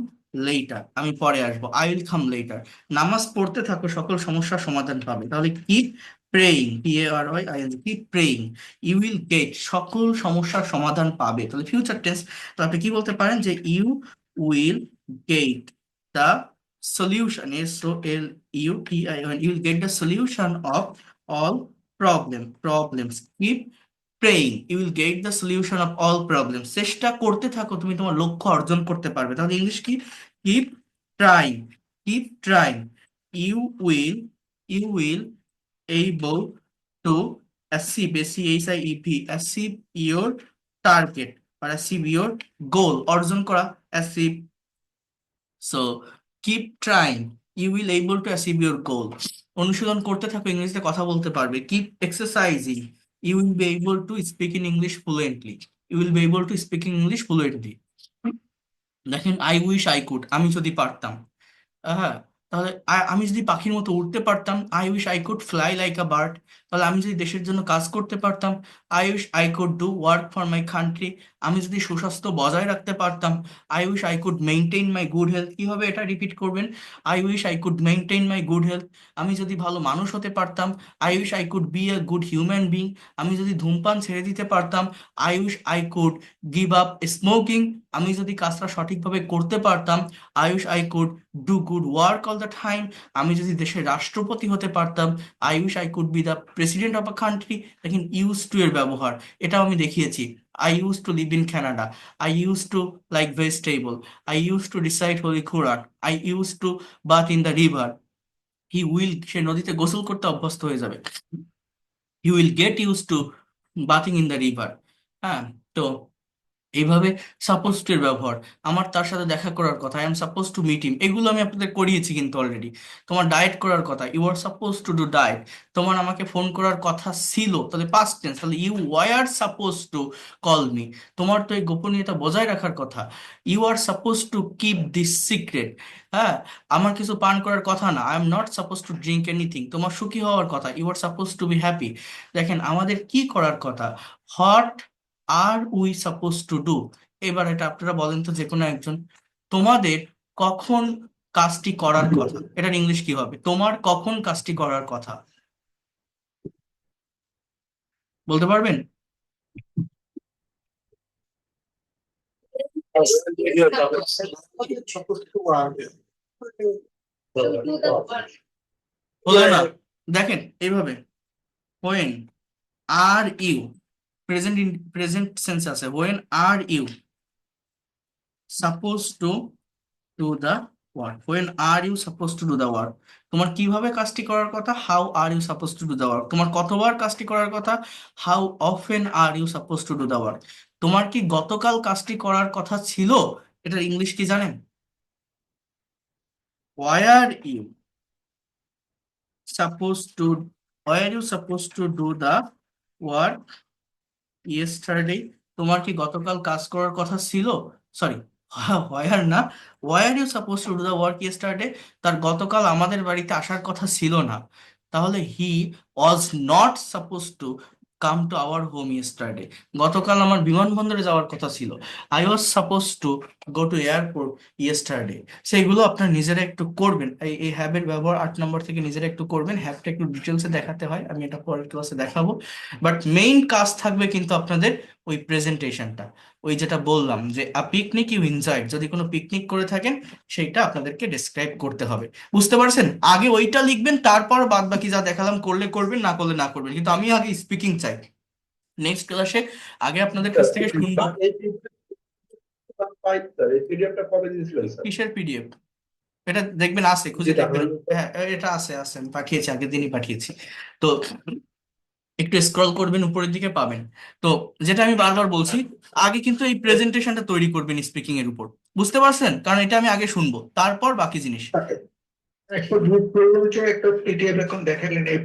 লেটার, আমি পরে আসবো, আই উইল কাম লেটার। নামাজ পড়তে থাকো, সকল সমস্যার সমাধান পাবে, তাহলে keep praying, PARYING, keep praying, you will get, সকল সমস্যার সমাধান পাবে, তাহলে ফিউচার টেন্স। তো আপনি কি বলতে পারেন যে you will get the solution, SOLUTION, you will get the solution of all problems. Keep praying, you will get the solution of all problems. চেষ্টা করতে থাকো, তুমি তোমার লক্ষ্য অর্জন করতে পারবে। তাহলে ইংলিশ কি? keep trying, you will able to achieve your target or achieve your goal, অর্জন করা, achieve. So keep trying, you will able to achieve your goal. অনুশীলন করতে থাকো, ইংরেজিতে কথা বলতে পারবে। keep exercising, you will be able to speak in English fluently. দেখেন, I wish I could, আমি যদি পারতাম, হ্যাঁ, তাহলে আমি যদি পাখির মতো উড়তে পারতাম, I wish I could fly like a bird. তাহলে আমি যদি দেশের জন্য কাজ করতে পারতাম, I wish I could do work for my country. আমি যদি সুস্বাস্থ্য বজায় রাখতে পারতাম, I wish I could maintain my good health. কিভাবে এটা রিপিট করবেন? I wish I could maintain my good health. আমি যদি ভালো মানুষ হতে পারতাম, I wish I could be a good human being. আমি যদি ধূমপান ছেড়ে দিতে পারতাম, I wish I could give up smoking. আমি যদি কাজটা সঠিকভাবে করতে পারতাম, I wish I could do good work all the time. আমি যদি দেশের রাষ্ট্রপতি হতে পারতাম, I wish I could be the president of a country. দেখেন, used to এর ব্যবহার, এটাও আমি দেখিয়েছি। I used to live in Canada. I used to like vegetable. I used to recite Holy Quran. I used to bath in the river. He will, সে নদীতে গোসল করতে অভ্যস্ত হয়ে যাবে। He will get used to bathing in the river. হ্যাঁ, তো এইভাবে suppose two এর ব্যবহার। আমার তার সাথে দেখা করার কথা, I am suppose to meet him, এগুলো আমি আপনাদের করিয়েছি কিন্তু অলরেডি। তোমার ডায়েট করার কথা, you are suppose to do diet. তোমার আমাকে ফোন করার কথা ছিল, তাহলে পাস্ট টেন্স, তাহলে you were suppose to call me. তোমার তো এই গোপনীয়তা বজায় রাখার কথা, you are suppose to keep this secret. হ্যাঁ, আমার কিছু পান করার কথা না, I am not suppose to drink anything. তোমার সুখী হওয়ার কথা, you are suppose to be happy. দেখেন, আমাদের কি করার কথা, what are we suppose to do. এবার এটা আপনারা বলেন তো, যে কোনো একজন, তোমাদের কখন কাজটি করার কথা, এটার ইংলিশ কি হবে? তোমার কখন কাজটি করার কথা, বলতে পারবেন? বলে না, দেখেন এইভাবে, when are you, present sense আছে, when are you supposed to do the work, when are you supposed to do the work. তোমার কিভাবে কাজটি করার কথা, how are you supposed to do the work. তোমার কতবার কাজটি করার কথা, how often are you supposed to do the work. তোমার কি গতকাল কাজটি করার কথা ছিল, এটার ইংলিশ কি জানেন? were you supposed to do the work yesterday. তোমার কি গতকাল কাজ করার কথা ছিল, সরি, where না, were you supposed to do the work yesterday. তার গতকাল আমাদের বাড়িতে আসার কথা ছিল না, তাহলে he was not supposed to come to our home yesterday. গতকাল আমার বিমানবন্দরে যাওয়ার কথা ছিল, I was supposed to go to airport yesterday. সেইগুলো আপনার নিজেরা একটু করবেন, এই হ্যাবের ব্যবহার 8 নম্বর থেকে নিজেরা একটু করবেন। হ্যাবটা একটু ডিটেলসে দেখাতে হয়, আমি এটা পরের ক্লাসে দেখাবো, বাট মেইন কাজ থাকবে কিন্তু আপনাদের ওই প্রেজেন্টেশনটা, ওই যেটা বললাম যে আ পিকনিক ইউ এনজয়েড, যদি কোনো পিকনিক করে থাকেন সেইটা আপনাদেরকে ডেসক্রাইব করতে হবে। বুঝতে পারছেন? আগে ওইটা লিখবেন, তারপর বাদ বাকি যা দেখালাম করলে করবেন, না করলে না করবেন, কিন্তু আমি আগে স্পিকিং চাই। নেক্সট ক্লাসে আগে আপনাদের কাছ থেকে শুনবো। কিসের পিডিএফ? এটা দেখবেন আছে, খুঁজে দেখবেন। হ্যাঁ, এটা আছে, আমি পাঠিয়েছি, আগের দিনই পাঠিয়েছি। তো একটু স্ক্রল করবেন, উপরের দিকে পাবেন। তো যেটা আমি বারবার বলছি, আগে কিন্তু এই প্রেজেন্টেশনটা তৈরি করবেন স্পিকিং এর উপর। বুঝতে পারছেন? কারণ এটা আমি আগে শুনবো, তারপর বাকি জিনিস। একটা পিডিএফ এখন দেখালেন, এই